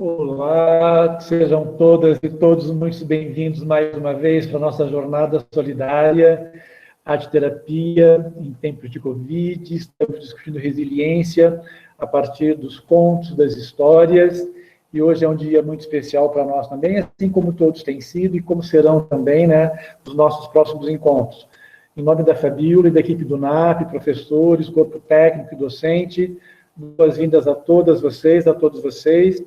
Olá, sejam todas e todos muito bem-vindos mais uma vez para a nossa jornada solidária, arte-terapia em tempos de Covid. Estamos discutindo resiliência a partir dos contos, das histórias, e hoje é um dia muito especial para nós também, assim como todos têm sido e como serão também, né, os nossos próximos encontros. Em nome da Fabíola e da equipe do NAP, professores, corpo técnico e docente, boas-vindas a todas vocês, a todos vocês.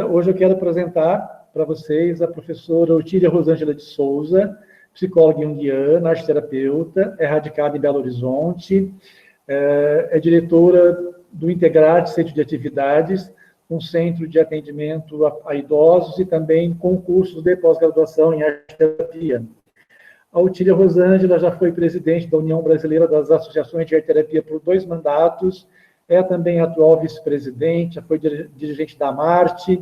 Hoje eu quero apresentar para vocês a professora Otília Rosângela de Souza, psicóloga junguiana, arte-terapeuta, é radicada em Belo Horizonte, é diretora do Integrate Centro de Atividades, um centro de atendimento a idosos e também concursos de pós-graduação em arte-terapia. A Otília Rosângela já foi presidente da União Brasileira das Associações de Arte-terapia por 2 mandatos, é também atual vice-presidente, já foi dirigente da Marte,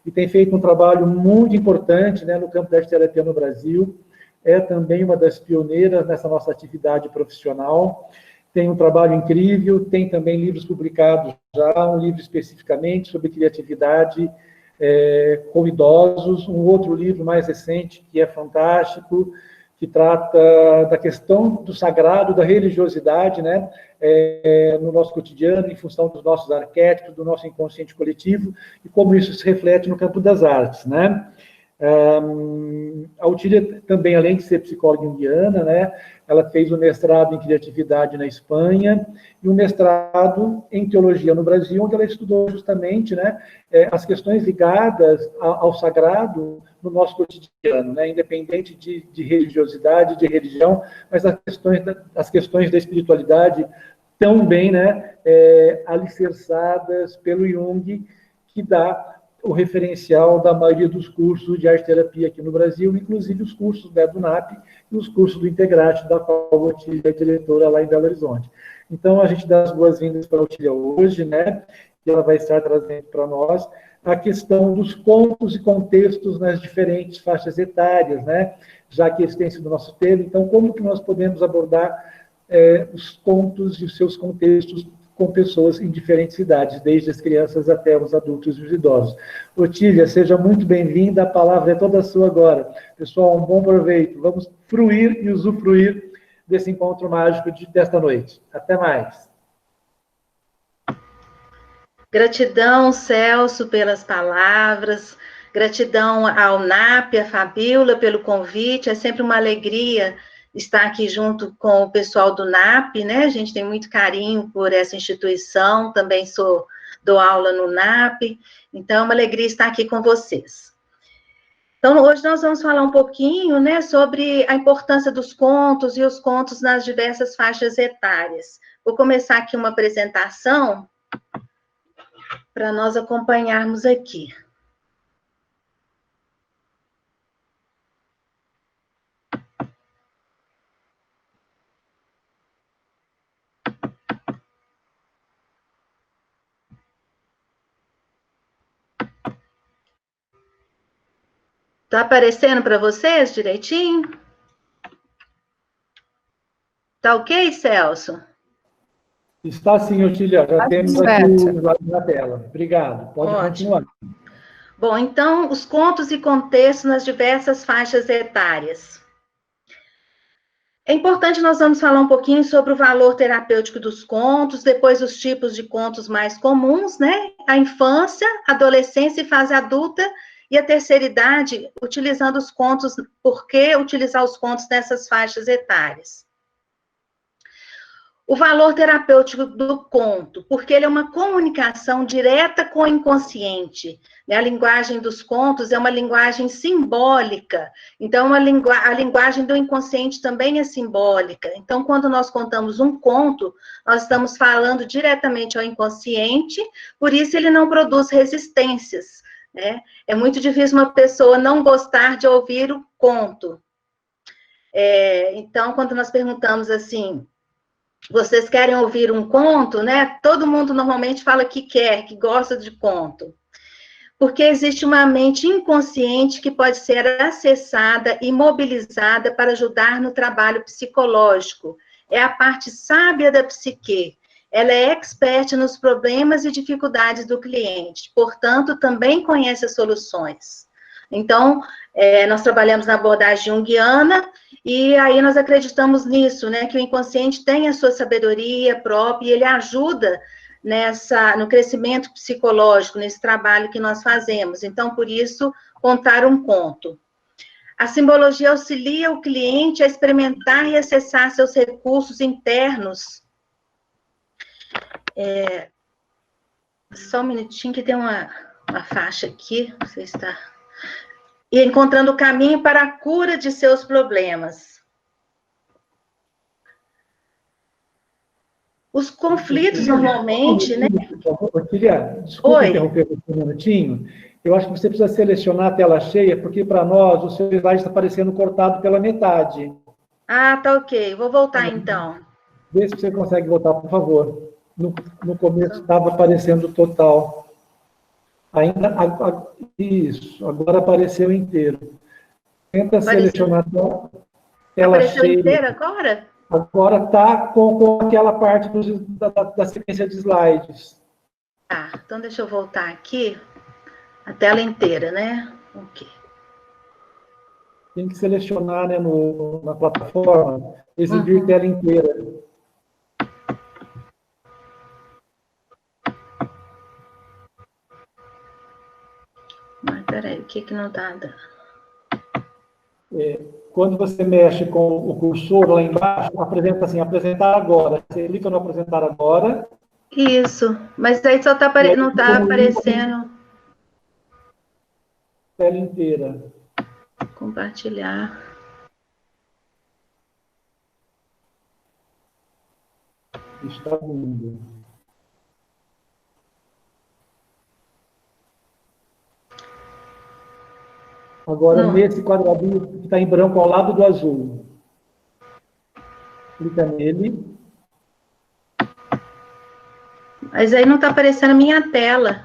e tem feito um trabalho muito importante, né, no campo da arte-terapia no Brasil, é também uma das pioneiras nessa nossa atividade profissional, tem um trabalho incrível, tem também livros publicados já, um livro especificamente sobre criatividade com idosos, um outro livro mais recente, que é fantástico, que trata da questão do sagrado, da religiosidade, né, no nosso cotidiano, em função dos nossos arquétipos, do nosso inconsciente coletivo, e como isso se reflete no campo das artes, né. A Otília também, além de ser psicóloga junguiana, né, ela fez um mestrado em criatividade na Espanha e um mestrado em teologia no Brasil, onde ela estudou justamente, né, as questões ligadas ao sagrado no nosso cotidiano, né, independente de religiosidade, de religião, mas as questões da espiritualidade também, né, alicerçadas pelo Jung, que dá o referencial da maioria dos cursos de arte-terapia aqui no Brasil, inclusive os cursos, né, do NAP e os cursos do Integrate, da qual a Otília é diretora lá em Belo Horizonte. Então, a gente dá as boas-vindas para a Otília hoje, né, e ela vai estar trazendo para nós a questão dos contos e contextos nas diferentes faixas etárias, né, já que esse tem sido o nosso tema. Então, como que nós podemos abordar os contos e os seus contextos com pessoas em diferentes idades, desde as crianças até os adultos e os idosos. Otília, seja muito bem-vinda, a palavra é toda sua agora. Pessoal, um bom proveito. Vamos fruir e usufruir desse encontro mágico desta noite. Até mais. Gratidão, Celso, pelas palavras, gratidão ao NAP, a Fabíola, pelo convite, é sempre uma alegria estar aqui junto com o pessoal do NAP, né? A gente tem muito carinho por essa instituição, também dou aula no NAP, então é uma alegria estar aqui com vocês. Então, hoje nós vamos falar um pouquinho, né, sobre a importância dos contos e os contos nas diversas faixas etárias. Vou começar aqui uma apresentação para nós acompanharmos aqui. Tá aparecendo para vocês direitinho? Tá ok, Celso? Está sim, Otília, já temos aqui o slide na tela. Obrigado, pode continuar. Bom, então, os contos e contextos nas diversas faixas etárias. É importante, nós vamos falar um pouquinho sobre o valor terapêutico dos contos, depois os tipos de contos mais comuns, né? A infância, adolescência e fase adulta, e a terceira idade, utilizando os contos, por que utilizar os contos nessas faixas etárias? O valor terapêutico do conto, porque ele é uma comunicação direta com o inconsciente. Né? A linguagem dos contos é uma linguagem simbólica, então a linguagem do inconsciente também é simbólica. Então, quando nós contamos um conto, nós estamos falando diretamente ao inconsciente, por isso ele não produz resistências. Né? É muito difícil uma pessoa não gostar de ouvir o conto. Então, quando nós perguntamos assim, vocês querem ouvir um conto, né? Todo mundo normalmente fala que quer, que gosta de conto. Porque existe uma mente inconsciente que pode ser acessada e mobilizada para ajudar no trabalho psicológico. É a parte sábia da psique. ela é expert nos problemas e dificuldades do cliente, portanto, também conhece as soluções. Então, nós trabalhamos na abordagem junguiana, e aí nós acreditamos nisso, né, que o inconsciente tem a sua sabedoria própria, e ele ajuda no crescimento psicológico, nesse trabalho que nós fazemos. Então, por isso, contar um conto. A simbologia auxilia o cliente a experimentar e acessar seus recursos internos. Só um minutinho que tem uma faixa aqui, você está... E encontrando o caminho para a cura de seus problemas. Os conflitos, normalmente, né? Otília, desculpa interromper um minutinho. Eu acho que você precisa selecionar a tela cheia, porque para nós o seu slide está parecendo cortado pela metade. Ah, tá ok. Vou voltar então. Vê se você consegue voltar, por favor. No começo estava aparecendo total. Isso, agora apareceu inteiro. Tenta selecionar a tela apareceu cheia. Inteira agora? Agora está com aquela parte da sequência de slides. Ah, então deixa eu voltar aqui. A tela inteira, né? Ok. Tem que selecionar, né, na plataforma, exibir tela inteira. Mas peraí, o que não está dando? Quando você mexe com o cursor lá embaixo, apresenta assim, apresentar agora. Você clica no apresentar agora. Isso, mas aí só não está aparecendo. Tela inteira. Compartilhar. Está vindo. Agora, nesse quadradinho que está em branco ao lado do azul. Clica nele. Mas aí não está aparecendo a minha tela.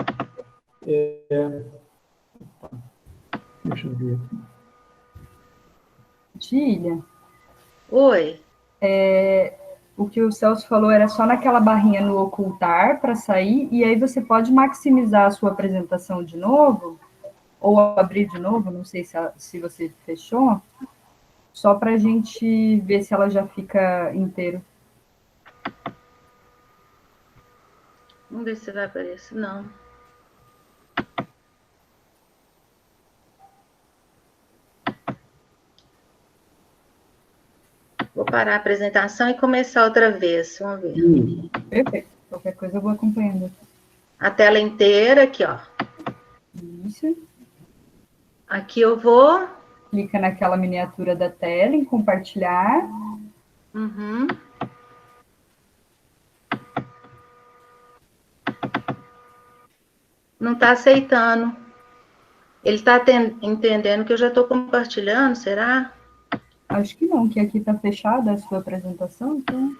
Deixa eu ver. Tília. Oi. O que o Celso falou era só naquela barrinha no ocultar para sair, e aí você pode maximizar a sua apresentação de novo, ou abrir de novo, não sei se você fechou, só para a gente ver se ela já fica inteira. Vamos ver se vai aparecer. Não. Vou parar a apresentação e começar outra vez. Vamos ver. Perfeito. Qualquer coisa eu vou acompanhando. A tela inteira aqui, ó. Isso. Aqui eu vou... Clica naquela miniatura da tela em compartilhar. Uhum. Não está aceitando. Ele está entendendo que eu já estou compartilhando, será? Acho que não, que aqui está fechada a sua apresentação, então...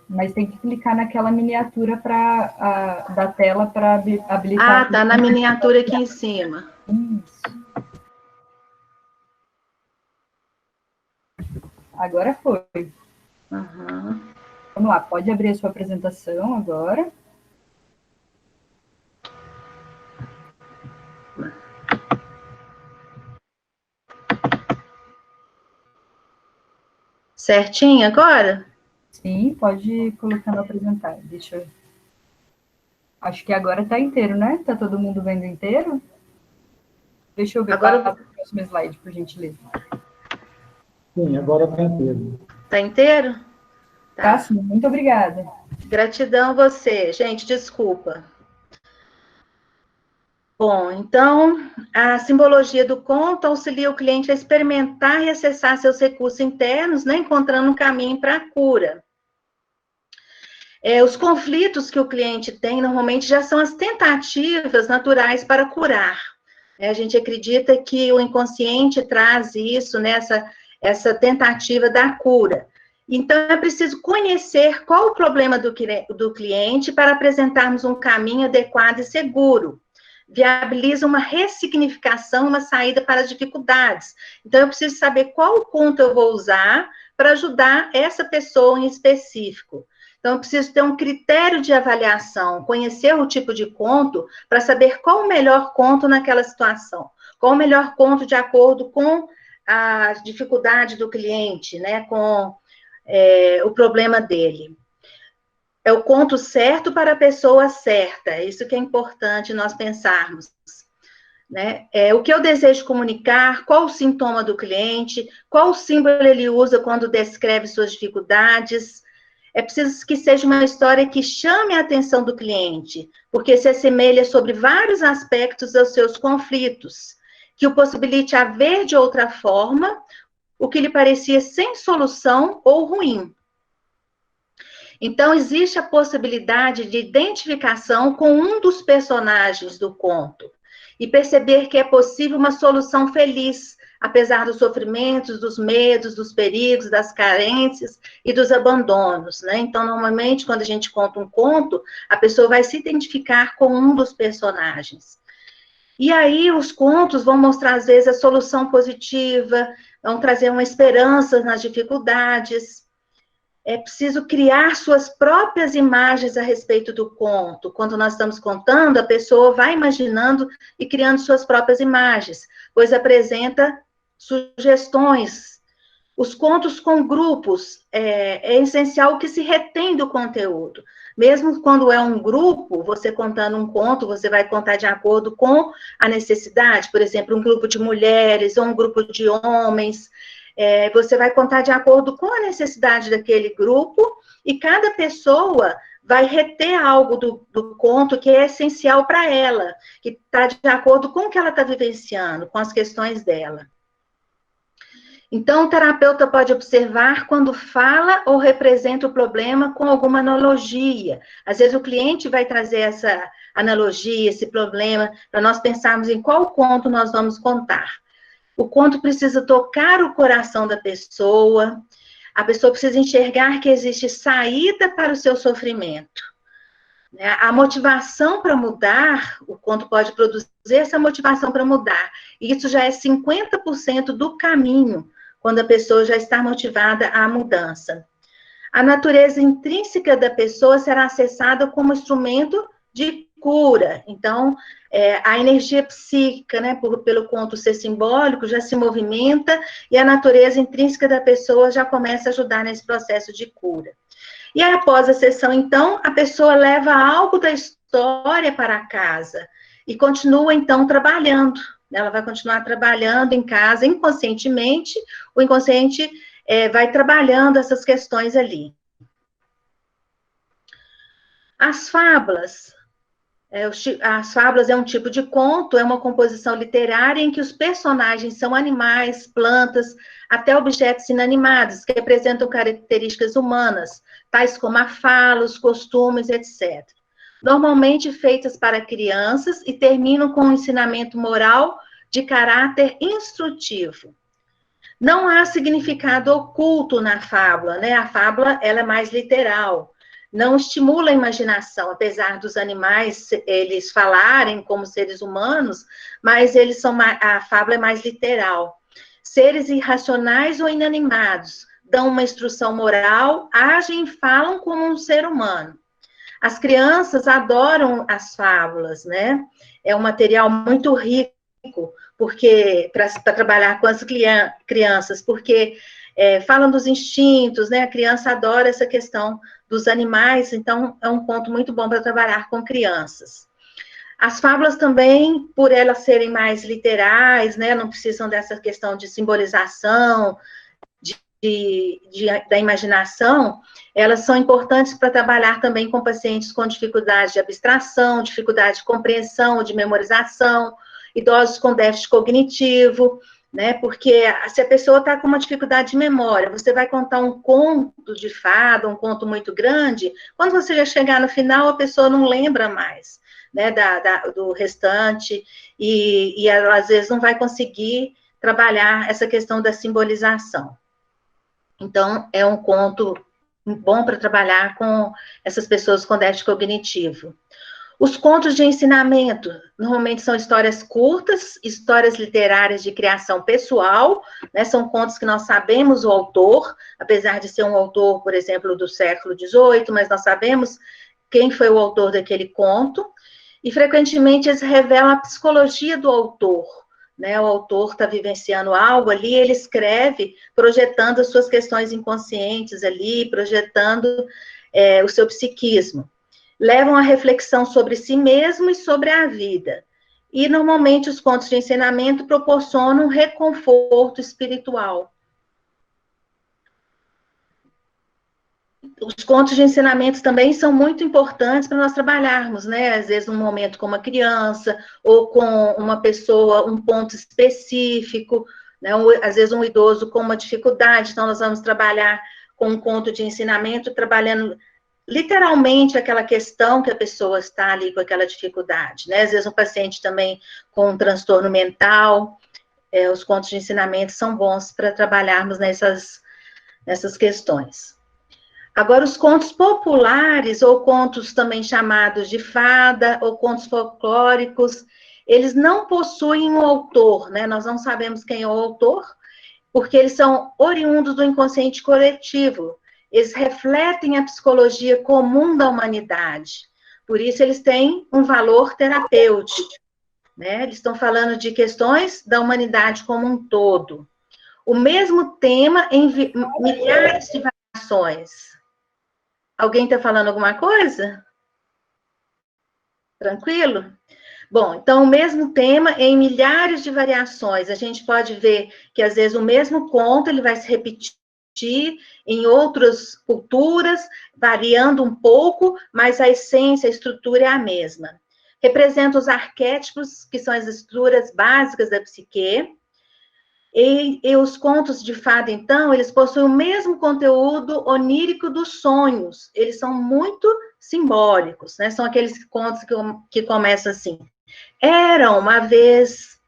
Mas tem que clicar naquela miniatura da tela para habilitar... Ah, tá na miniatura aqui em cima. Isso. Agora foi. Uhum. Vamos lá, pode abrir a sua apresentação agora. Certinho agora? Sim, pode ir colocando apresentar. Deixa eu... Acho que agora está inteiro, né? Está todo mundo vendo inteiro? Deixa eu ver agora... o próximo slide, por gentileza. Sim, agora está inteiro. Está inteiro? Tá, sim. Muito obrigada. Gratidão a você. Gente, desculpa. Bom, então, a simbologia do conto auxilia o cliente a experimentar e acessar seus recursos internos, né, encontrando um caminho para a cura. Os conflitos que o cliente tem, normalmente, já são as tentativas naturais para curar. A gente acredita que o inconsciente traz isso, né, essa tentativa da cura. Então, é preciso conhecer qual o problema do cliente para apresentarmos um caminho adequado e seguro. viabiliza uma ressignificação, uma saída para as dificuldades. Então, eu preciso saber qual conto eu vou usar para ajudar essa pessoa em específico. Então, eu preciso ter um critério de avaliação, conhecer o tipo de conto, para saber qual o melhor conto naquela situação. Qual o melhor conto de acordo com a dificuldade do cliente, né, com o problema dele. É o conto certo para a pessoa certa, isso que é importante nós pensarmos. Né? O que eu desejo comunicar, qual o sintoma do cliente, qual símbolo ele usa quando descreve suas dificuldades. É preciso que seja uma história que chame a atenção do cliente, porque se assemelha sobre vários aspectos dos seus conflitos, que o possibilite a ver de outra forma o que lhe parecia sem solução ou ruim. Então, existe a possibilidade de identificação com um dos personagens do conto e perceber que é possível uma solução feliz, apesar dos sofrimentos, dos medos, dos perigos, das carências e dos abandonos, né? Então, normalmente, quando a gente conta um conto, a pessoa vai se identificar com um dos personagens. E aí, os contos vão mostrar, às vezes, a solução positiva, vão trazer uma esperança nas dificuldades. É preciso criar suas próprias imagens a respeito do conto. Quando nós estamos contando, a pessoa vai imaginando e criando suas próprias imagens, pois apresenta sugestões. Os contos com grupos, é essencial que se retém do conteúdo. Mesmo quando é um grupo, você contando um conto, você vai contar de acordo com a necessidade, por exemplo, um grupo de mulheres ou um grupo de homens. Você vai contar de acordo com a necessidade daquele grupo, e cada pessoa vai reter algo do conto que é essencial para ela, que está de acordo com o que ela está vivenciando, com as questões dela. Então, o terapeuta pode observar quando fala ou representa o problema com alguma analogia. Às vezes, o cliente vai trazer essa analogia, esse problema, para nós pensarmos em qual conto nós vamos contar. O conto precisa tocar o coração da pessoa, a pessoa precisa enxergar que existe saída para o seu sofrimento. A motivação para mudar, o conto pode produzir essa motivação para mudar. E isso já é 50% do caminho, quando a pessoa já está motivada à mudança. A natureza intrínseca da pessoa será acessada como instrumento de cura. Então, a energia psíquica, né, pelo conto ser simbólico, já se movimenta, e a natureza intrínseca da pessoa já começa a ajudar nesse processo de cura. E aí, após a sessão, então, a pessoa leva algo da história para casa e continua, então, trabalhando. Ela vai continuar trabalhando em casa inconscientemente, o inconsciente vai trabalhando essas questões ali. As fábulas é um tipo de conto, é uma composição literária em que os personagens são animais, plantas, até objetos inanimados, que representam características humanas, tais como a fala, os costumes, etc. Normalmente feitas para crianças e terminam com um ensinamento moral de caráter instrutivo. Não há significado oculto na fábula, né? A fábula, ela é mais literal. Não estimula a imaginação, apesar dos animais eles falarem como seres humanos, mas a fábula é mais literal. Seres irracionais ou inanimados dão uma instrução moral, agem e falam como um ser humano. As crianças adoram as fábulas, né? É um material muito rico porque para trabalhar com as crianças, porque falam dos instintos, né? A criança adora essa questão dos animais, então é um ponto muito bom para trabalhar com crianças. As fábulas também, por elas serem mais literais, né, não precisam dessa questão de simbolização, da imaginação, elas são importantes para trabalhar também com pacientes com dificuldade de abstração, dificuldade de compreensão, de memorização, idosos com déficit cognitivo, né? Porque se a pessoa está com uma dificuldade de memória, você vai contar um conto de fada, um conto muito grande, quando você já chegar no final, a pessoa não lembra mais, né, do restante, e ela, às vezes, não vai conseguir trabalhar essa questão da simbolização. Então, é um conto bom para trabalhar com essas pessoas com déficit cognitivo. Os contos de ensinamento, normalmente são histórias curtas, histórias literárias de criação pessoal, né? São contos que nós sabemos o autor, apesar de ser um autor, por exemplo, do século XVIII, mas nós sabemos quem foi o autor daquele conto, e frequentemente eles revelam a psicologia do autor, né? O autor está vivenciando algo ali, ele escreve projetando as suas questões inconscientes ali, projetando o seu psiquismo. Levam a reflexão sobre si mesmo e sobre a vida. E, normalmente, os contos de ensinamento proporcionam reconforto espiritual. Os contos de ensinamento também são muito importantes para nós trabalharmos, né? Às vezes, num momento com uma criança, ou com uma pessoa, um ponto específico, né? Às vezes, um idoso com uma dificuldade. Então, nós vamos trabalhar com um conto de ensinamento, trabalhando literalmente aquela questão que a pessoa está ali com aquela dificuldade, né? Às vezes um paciente também com um transtorno mental, os contos de ensinamento são bons para trabalharmos nessas questões. Agora, os contos populares, ou contos também chamados de fada, ou contos folclóricos, eles não possuem um autor, né? Nós não sabemos quem é o autor, porque eles são oriundos do inconsciente coletivo. Eles refletem a psicologia comum da humanidade. Por isso, eles têm um valor terapêutico, né? Eles estão falando de questões da humanidade como um todo. O mesmo tema em milhares de variações. Alguém está falando alguma coisa? Tranquilo? Bom, então, o mesmo tema em milhares de variações. A gente pode ver que, às vezes, o mesmo conto ele vai se repetir em outras culturas, variando um pouco, mas a essência, a estrutura é a mesma. Representa os arquétipos, que são as estruturas básicas da psique, e os contos de fada, então, eles possuem o mesmo conteúdo onírico dos sonhos, eles são muito simbólicos, né? São aqueles contos que começam assim: era uma vez,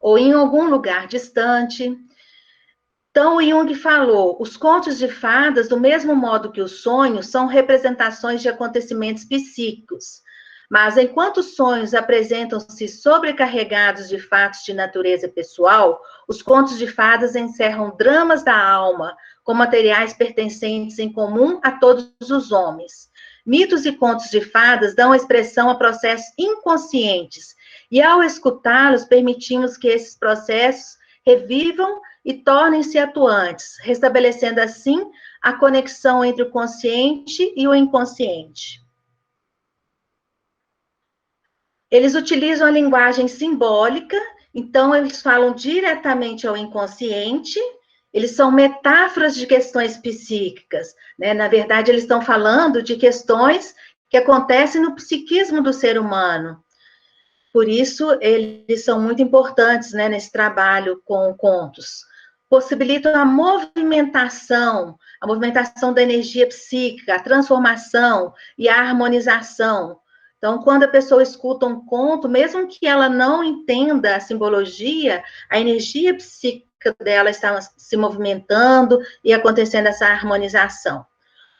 ou em algum lugar distante. Então, o Jung falou, os contos de fadas, do mesmo modo que os sonhos, são representações de acontecimentos psíquicos. Mas, enquanto os sonhos apresentam-se sobrecarregados de fatos de natureza pessoal, os contos de fadas encerram dramas da alma, com materiais pertencentes em comum a todos os homens. Mitos e contos de fadas dão expressão a processos inconscientes, e ao escutá-los, permitimos que esses processos revivam e tornem-se atuantes, restabelecendo assim a conexão entre o consciente e o inconsciente. Eles utilizam a linguagem simbólica, então eles falam diretamente ao inconsciente, eles são metáforas de questões psíquicas, né? Na verdade, eles estão falando de questões que acontecem no psiquismo do ser humano. Por isso, eles são muito importantes, né, nesse trabalho com contos. Possibilitam a movimentação da energia psíquica, a transformação e a harmonização. Então, quando a pessoa escuta um conto, mesmo que ela não entenda a simbologia, a energia psíquica dela está se movimentando e acontecendo essa harmonização.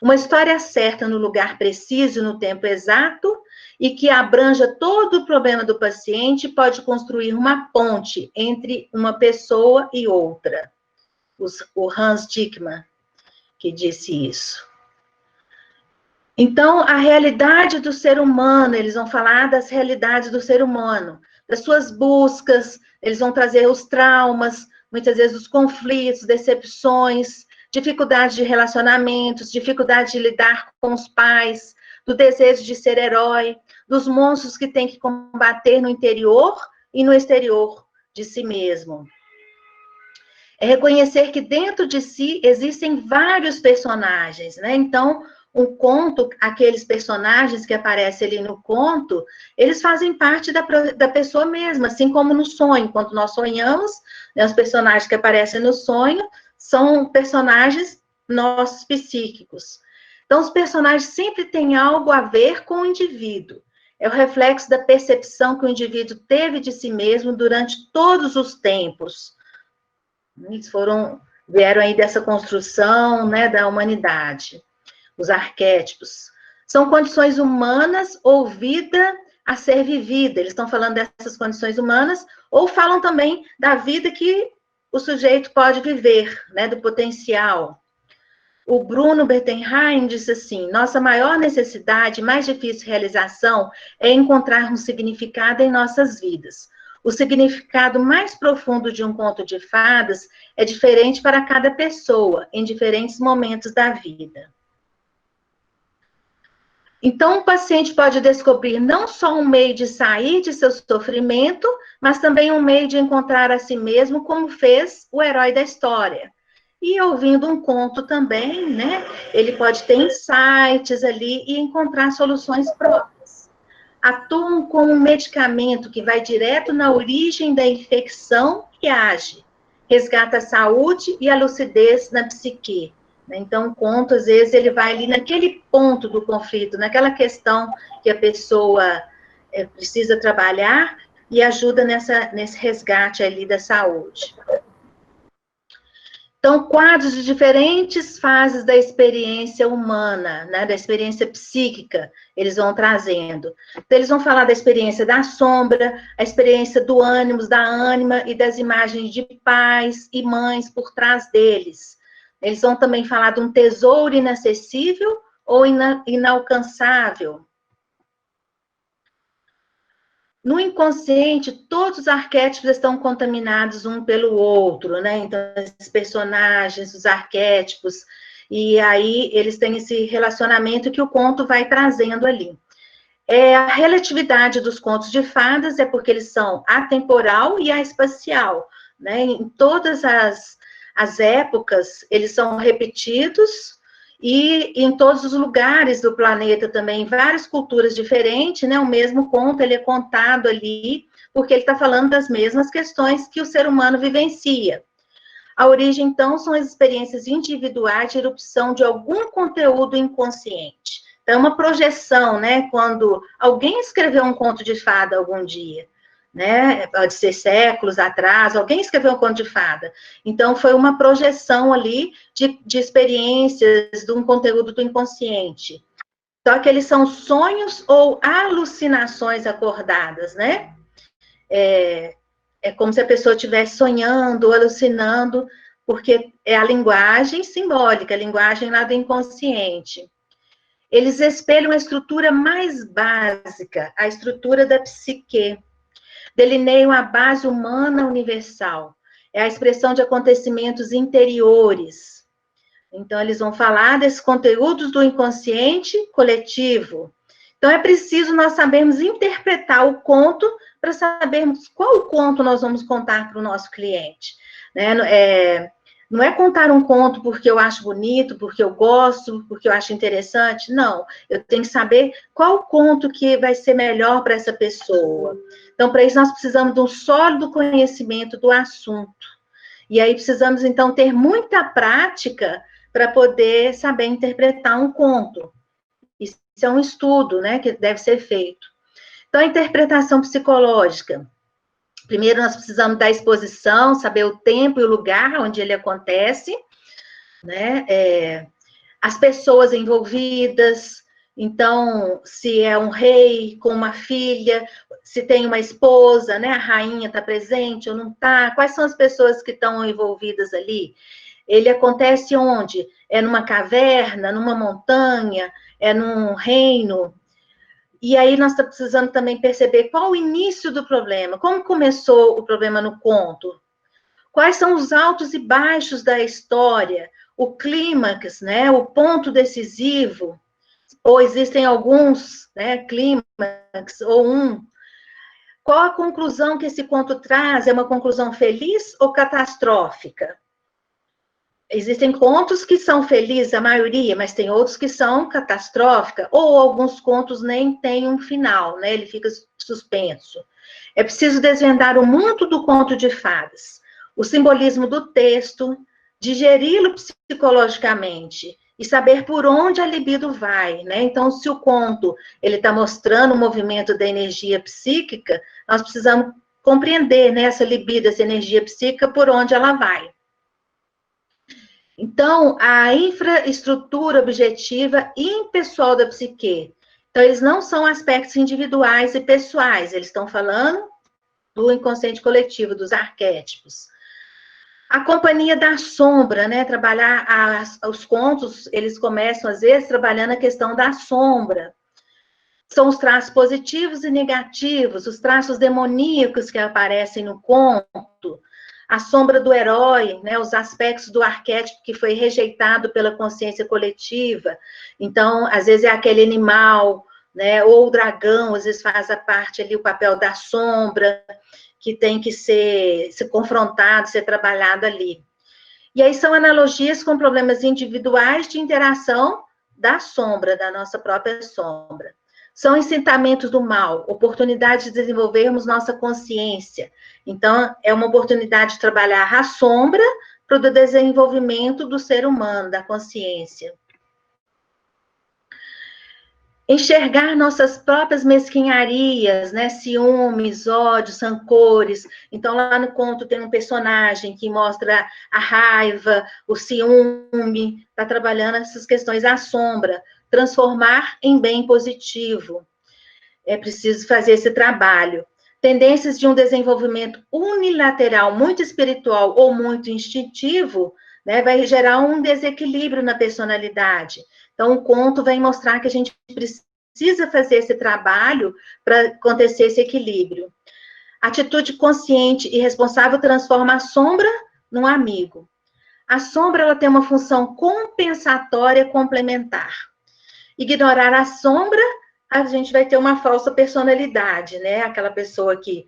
Uma história certa no lugar preciso, no tempo exato, e que abranja todo o problema do paciente, pode construir uma ponte entre uma pessoa e outra. O Hans Dickmann, que disse isso. Então, a realidade do ser humano, eles vão falar das realidades do ser humano, das suas buscas, eles vão trazer os traumas, muitas vezes os conflitos, decepções, dificuldade de relacionamentos, dificuldade de lidar com os pais, do desejo de ser herói, dos monstros que tem que combater no interior e no exterior de si mesmo. É reconhecer que dentro de si existem vários personagens, né? Então, um conto, aqueles personagens que aparecem ali no conto, eles fazem parte da pessoa mesma, assim como no sonho. Quando nós sonhamos, né, os personagens que aparecem no sonho são personagens nossos psíquicos. Então, os personagens sempre têm algo a ver com o indivíduo. É o reflexo da percepção que o indivíduo teve de si mesmo durante todos os tempos. Eles vieram aí dessa construção, né, da humanidade. Os arquétipos São condições humanas ou vida a ser vivida. Eles estão falando dessas condições humanas, ou falam também da vida que o sujeito pode viver, né, do potencial. O Bruno Bettenheim disse assim: nossa maior necessidade, mais difícil realização, é encontrar um significado em nossas vidas. O significado mais profundo de um conto de fadas é diferente para cada pessoa, em diferentes momentos da vida. Então, o paciente pode descobrir não só um meio de sair de seu sofrimento, mas também um meio de encontrar a si mesmo, como fez o herói da história. E ouvindo um conto também, né? Ele pode ter insights ali e encontrar soluções próprias. Atuam como um medicamento que vai direto na origem da infecção que age, resgata a saúde e a lucidez na psique. Então, o conto, às vezes, ele vai ali naquele ponto do conflito, naquela questão que a pessoa precisa trabalhar e ajuda nesse resgate ali da saúde. Então, quadros de diferentes fases da experiência humana, né, da experiência psíquica, eles vão trazendo. Então, eles vão falar da experiência da sombra, a experiência do ânimos, da ânima e das imagens de pais e mães por trás deles. Eles vão também falar de um tesouro inacessível ou inalcançável. No inconsciente, todos os arquétipos estão contaminados um pelo outro, né? Então, esses personagens, os arquétipos, e aí eles têm esse relacionamento que o conto vai trazendo ali. A relatividade dos contos de fadas é porque eles são atemporal e espacial, né? Em todas as épocas, eles são repetidos, e em todos os lugares do planeta também, em várias culturas diferentes, né? O mesmo conto, ele é contado ali, porque ele está falando das mesmas questões que o ser humano vivencia. A origem, então, são as experiências individuais de erupção de algum conteúdo inconsciente. Então, é uma projeção, né? Quando alguém escreveu um conto de fada algum dia, né? Pode ser séculos atrás, alguém escreveu um conto de fada. Então, foi uma projeção ali de experiências, de um conteúdo do inconsciente. Só que eles são sonhos ou alucinações acordadas, né? É como se a pessoa estivesse sonhando, alucinando, porque é a linguagem simbólica, a linguagem lá do inconsciente. Eles espelham a estrutura mais básica, a estrutura da psique. Delineiam a base humana universal. É a expressão de acontecimentos interiores. Então, eles vão falar desses conteúdos do inconsciente coletivo. Então, é preciso nós sabermos interpretar o conto para sabermos qual conto nós vamos contar para o nosso cliente. Né? Não é contar um conto porque eu acho bonito, porque eu gosto, porque eu acho interessante. Não, eu tenho que saber qual conto que vai ser melhor para essa pessoa. Então, para isso, nós precisamos de um sólido conhecimento do assunto. E aí, precisamos, então, ter muita prática para poder saber interpretar um conto. Isso é um estudo, né, que deve ser feito. Então, a interpretação psicológica. Primeiro, nós precisamos da exposição, saber o tempo e o lugar onde ele acontece, né? As pessoas envolvidas. Então, se é um rei com uma filha, se tem uma esposa, né? A rainha está presente ou não está? Quais são as pessoas que estão envolvidas ali? Ele acontece onde? É numa caverna, numa montanha, é num reino? E aí nós estamos precisando também perceber qual o início do problema, como começou o problema no conto, quais são os altos e baixos da história, o clímax, né, o ponto decisivo, ou existem alguns, né, clímax, ou um. Qual a conclusão que esse conto traz? É uma conclusão feliz ou catastrófica? Existem contos que são felizes, a maioria, mas tem outros que são catastróficos, ou alguns contos nem têm um final, né? Ele fica suspenso. É preciso desvendar o mundo do conto de fadas, o simbolismo do texto, digeri-lo psicologicamente e saber por onde a libido vai, né? Então, se o conto ele está mostrando o movimento da energia psíquica, nós precisamos compreender, né, essa libido, essa energia psíquica, por onde ela vai. Então, a infraestrutura objetiva e impessoal da psique. Então, eles não são aspectos individuais e pessoais, eles estão falando do inconsciente coletivo, dos arquétipos. A companhia da sombra, né? Trabalhar os contos, eles começam, às vezes, trabalhando a questão da sombra. São os traços positivos e negativos, os traços demoníacos que aparecem no conto, a sombra do herói, né? Os aspectos do arquétipo que foi rejeitado pela consciência coletiva. Então, às vezes é aquele animal, né? Ou o dragão, às vezes faz a parte ali, o papel da sombra, que tem que ser confrontado, ser trabalhado ali. E aí são analogias com problemas individuais de interação da sombra, da nossa própria sombra. São incitamentos do mal, oportunidade de desenvolvermos nossa consciência. Então, é uma oportunidade de trabalhar a sombra para o desenvolvimento do ser humano, da consciência. Enxergar nossas próprias mesquinharias, né? Ciúmes, ódios, rancores. Então, lá no conto tem um personagem que mostra a raiva, o ciúme, está trabalhando essas questões à sombra. Transformar em bem positivo. É preciso fazer esse trabalho. Tendências de um desenvolvimento unilateral, muito espiritual ou muito instintivo, né? Vai gerar um desequilíbrio na personalidade. Então, o conto vem mostrar que a gente precisa fazer esse trabalho para acontecer esse equilíbrio. Atitude consciente e responsável transforma a sombra num amigo. A sombra, ela tem uma função compensatória complementar. Ignorar a sombra, a gente vai ter uma falsa personalidade, né? Aquela pessoa que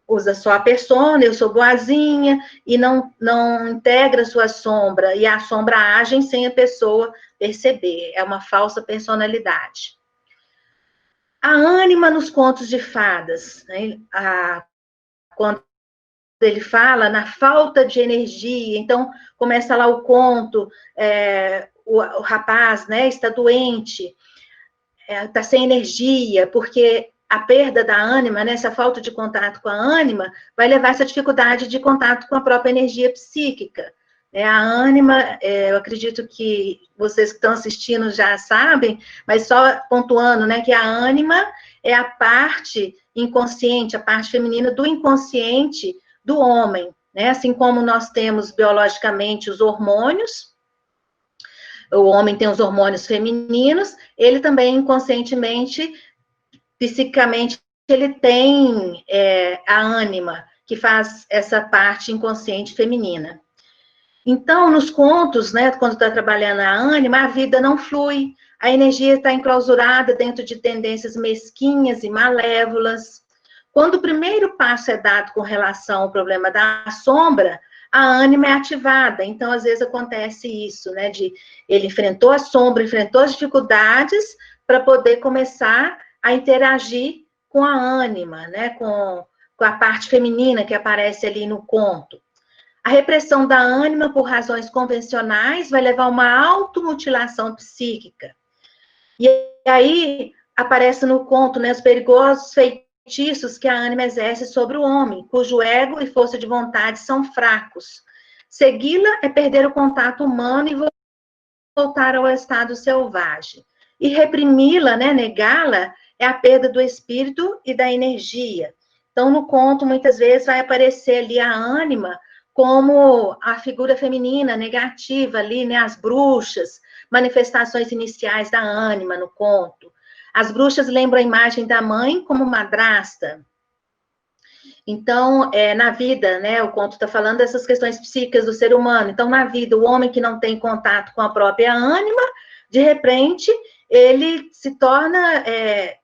usa só a persona, eu sou boazinha, e não integra a sua sombra, e a sombra age sem a pessoa perceber, é uma falsa personalidade. A ânima nos contos de fadas, né? Quando ele fala na falta de energia, então começa lá o conto, o rapaz, né, está doente, está sem energia, porque a perda da ânima, né, essa falta de contato com a ânima, vai levar a essa dificuldade de contato com a própria energia psíquica. A ânima, eu acredito que vocês que estão assistindo já sabem, mas só pontuando, né, que a ânima é a parte inconsciente, a parte feminina do inconsciente do homem, né? Assim como nós temos biologicamente os hormônios, o homem tem os hormônios femininos, ele também inconscientemente, psicicamente, ele tem a ânima, que faz essa parte inconsciente feminina. Então, nos contos, né, quando está trabalhando a ânima, a vida não flui, a energia está enclausurada dentro de tendências mesquinhas e malévolas. Quando o primeiro passo é dado com relação ao problema da sombra, a ânima é ativada. Então, às vezes acontece isso, né, de ele enfrentou a sombra, enfrentou as dificuldades para poder começar a interagir com a ânima, né, com a parte feminina que aparece ali no conto. A repressão da ânima por razões convencionais vai levar a uma automutilação psíquica. E aí aparece no conto, né, os perigosos feitiços que a ânima exerce sobre o homem, cujo ego e força de vontade são fracos. Segui-la é perder o contato humano e voltar ao estado selvagem. E reprimi-la, né, negá-la, é a perda do espírito e da energia. Então, no conto, muitas vezes vai aparecer ali a ânima como a figura feminina negativa ali, né, as bruxas, manifestações iniciais da ânima no conto. As bruxas lembram a imagem da mãe como madrasta. Então, na vida, né, o conto está falando dessas questões psíquicas do ser humano. Então, na vida, o homem que não tem contato com a própria ânima, de repente, ele se torna,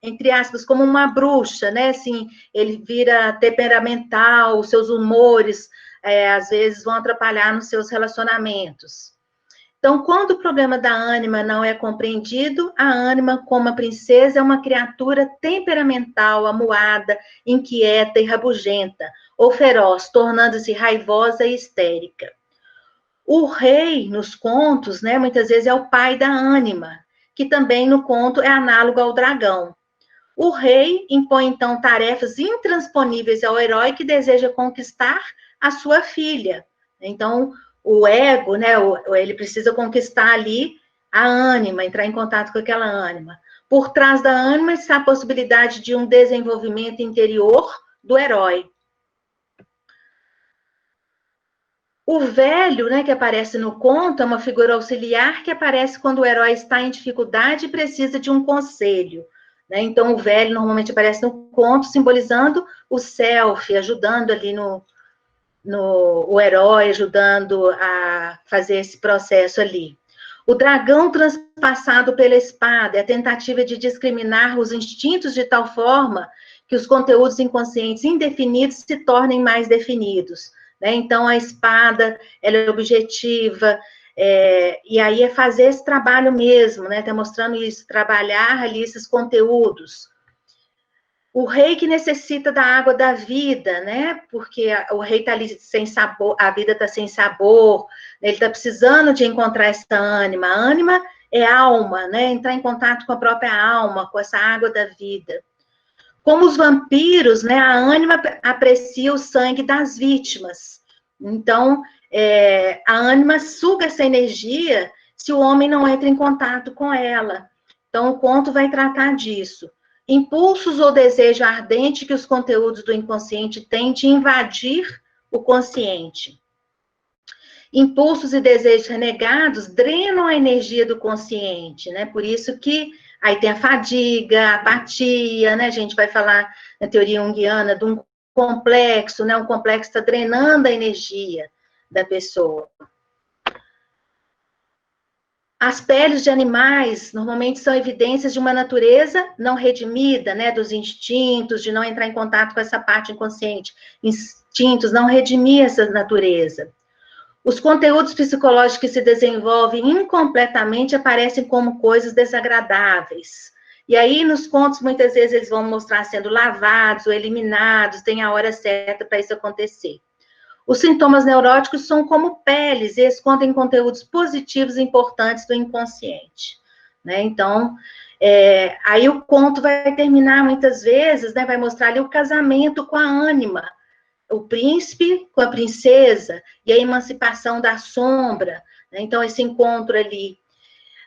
entre aspas, como uma bruxa, né? Assim, ele vira temperamental, os seus humores, às vezes, vão atrapalhar nos seus relacionamentos. Então, quando o problema da ânima não é compreendido, a ânima, como a princesa, é uma criatura temperamental, amuada, inquieta e rabugenta, ou feroz, tornando-se raivosa e histérica. O rei, nos contos, né, muitas vezes é o pai da ânima, que também no conto é análogo ao dragão. O rei impõe, então, tarefas intransponíveis ao herói que deseja conquistar a sua filha. Então, o ego, né, ele precisa conquistar ali a ânima, entrar em contato com aquela ânima. Por trás da ânima está a possibilidade de um desenvolvimento interior do herói. O velho, né, que aparece no conto, é uma figura auxiliar que aparece quando o herói está em dificuldade e precisa de um conselho. Né? Então, o velho normalmente aparece no conto, simbolizando o self, ajudando ali o herói, ajudando a fazer esse processo ali. O dragão transpassado pela espada é a tentativa de discriminar os instintos de tal forma que os conteúdos inconscientes indefinidos se tornem mais definidos. Né? Então, a espada, ela é objetiva, e aí é fazer esse trabalho mesmo, né? Tá mostrando isso, trabalhar ali esses conteúdos. O rei que necessita da água da vida, né? Porque o rei está ali sem sabor, a vida está sem sabor, ele está precisando de encontrar essa ânima. A ânima é alma, né? Entrar em contato com a própria alma, com essa água da vida. Como os vampiros, né? A ânima aprecia o sangue das vítimas. Então, a ânima suga essa energia se o homem não entra em contato com ela. Então, o conto vai tratar disso. Impulsos ou desejo ardente que os conteúdos do inconsciente têm de invadir o consciente. Impulsos e desejos renegados drenam a energia do consciente, né? Por isso que aí tem a fadiga, a apatia, né? A gente vai falar na teoria junguiana de um complexo, né? Um complexo está drenando a energia da pessoa. As peles de animais, normalmente, são evidências de uma natureza não redimida, né, dos instintos, de não entrar em contato com essa parte inconsciente. Instintos, não redimir essa natureza. Os conteúdos psicológicos que se desenvolvem incompletamente aparecem como coisas desagradáveis. E aí, nos contos, muitas vezes, eles vão mostrar sendo lavados ou eliminados, tem a hora certa para isso acontecer. Os sintomas neuróticos são como peles e escondem conteúdos positivos e importantes do inconsciente. Né? Então, aí o conto vai terminar muitas vezes, né? Vai mostrar ali o casamento com a ânima, o príncipe com a princesa e a emancipação da sombra. Né? Então, esse encontro ali,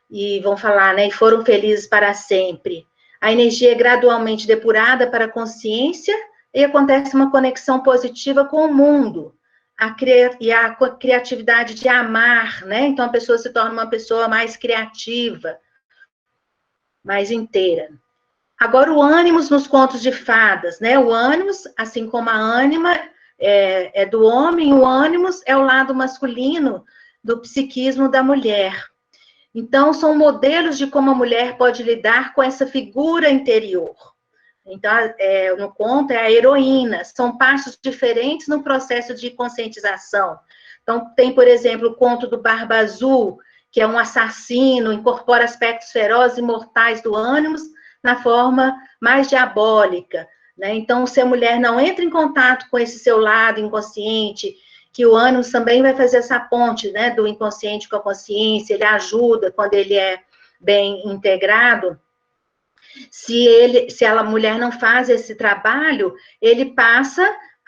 e vão falar, né? E foram felizes para sempre. A energia é gradualmente depurada para a consciência e acontece uma conexão positiva com o mundo. A criatividade de amar, né? Então, a pessoa se torna uma pessoa mais criativa, mais inteira. Agora, o ânimos nos contos de fadas, né? O ânimos, assim como a ânima é do homem, o ânimos é o lado masculino do psiquismo da mulher. Então, são modelos de como a mulher pode lidar com essa figura interior. Então, no conto, é a heroína. São passos diferentes no processo de conscientização. Então, tem, por exemplo, o conto do Barba Azul, que é um assassino, incorpora aspectos ferozes e mortais do ânimos na forma mais diabólica. Né? Então, se a mulher não entra em contato com esse seu lado inconsciente, que o ânimos também vai fazer essa ponte, né, do inconsciente com a consciência, ele ajuda quando ele é bem integrado. Se a mulher não faz esse trabalho, ele passa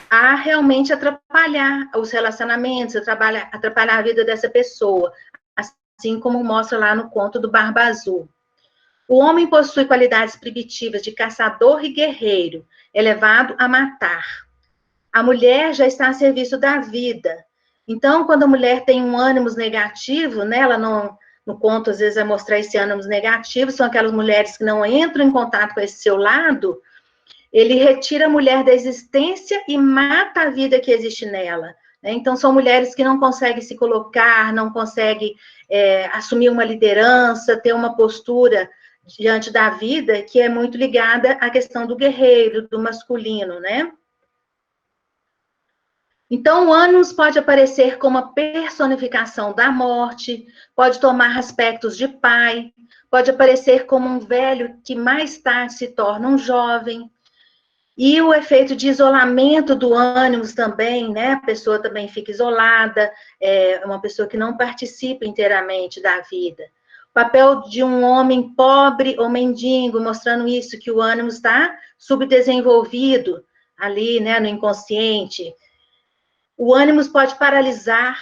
a realmente atrapalhar os relacionamentos, atrapalhar a vida dessa pessoa, assim como mostra lá no conto do Barba Azul. O homem possui qualidades primitivas de caçador e guerreiro, elevado a matar. A mulher já está a serviço da vida. Então, quando a mulher tem um ânimo negativo, né, ela não... No conto, às vezes, vai mostrar esse ânimo negativo, são aquelas mulheres que não entram em contato com esse seu lado, ele retira a mulher da existência e mata a vida que existe nela. Né? Então, são mulheres que não conseguem se colocar, não conseguem assumir uma liderança, ter uma postura diante da vida que é muito ligada à questão do guerreiro, do masculino, né? Então, o ânimos pode aparecer como a personificação da morte, pode tomar aspectos de pai, pode aparecer como um velho que mais tarde se torna um jovem. E o efeito de isolamento do ânimos também, né? A pessoa também fica isolada, é uma pessoa que não participa inteiramente da vida. O papel de um homem pobre ou mendigo, mostrando isso, que o ânimos está subdesenvolvido ali, né, no inconsciente. O ânimos pode paralisar,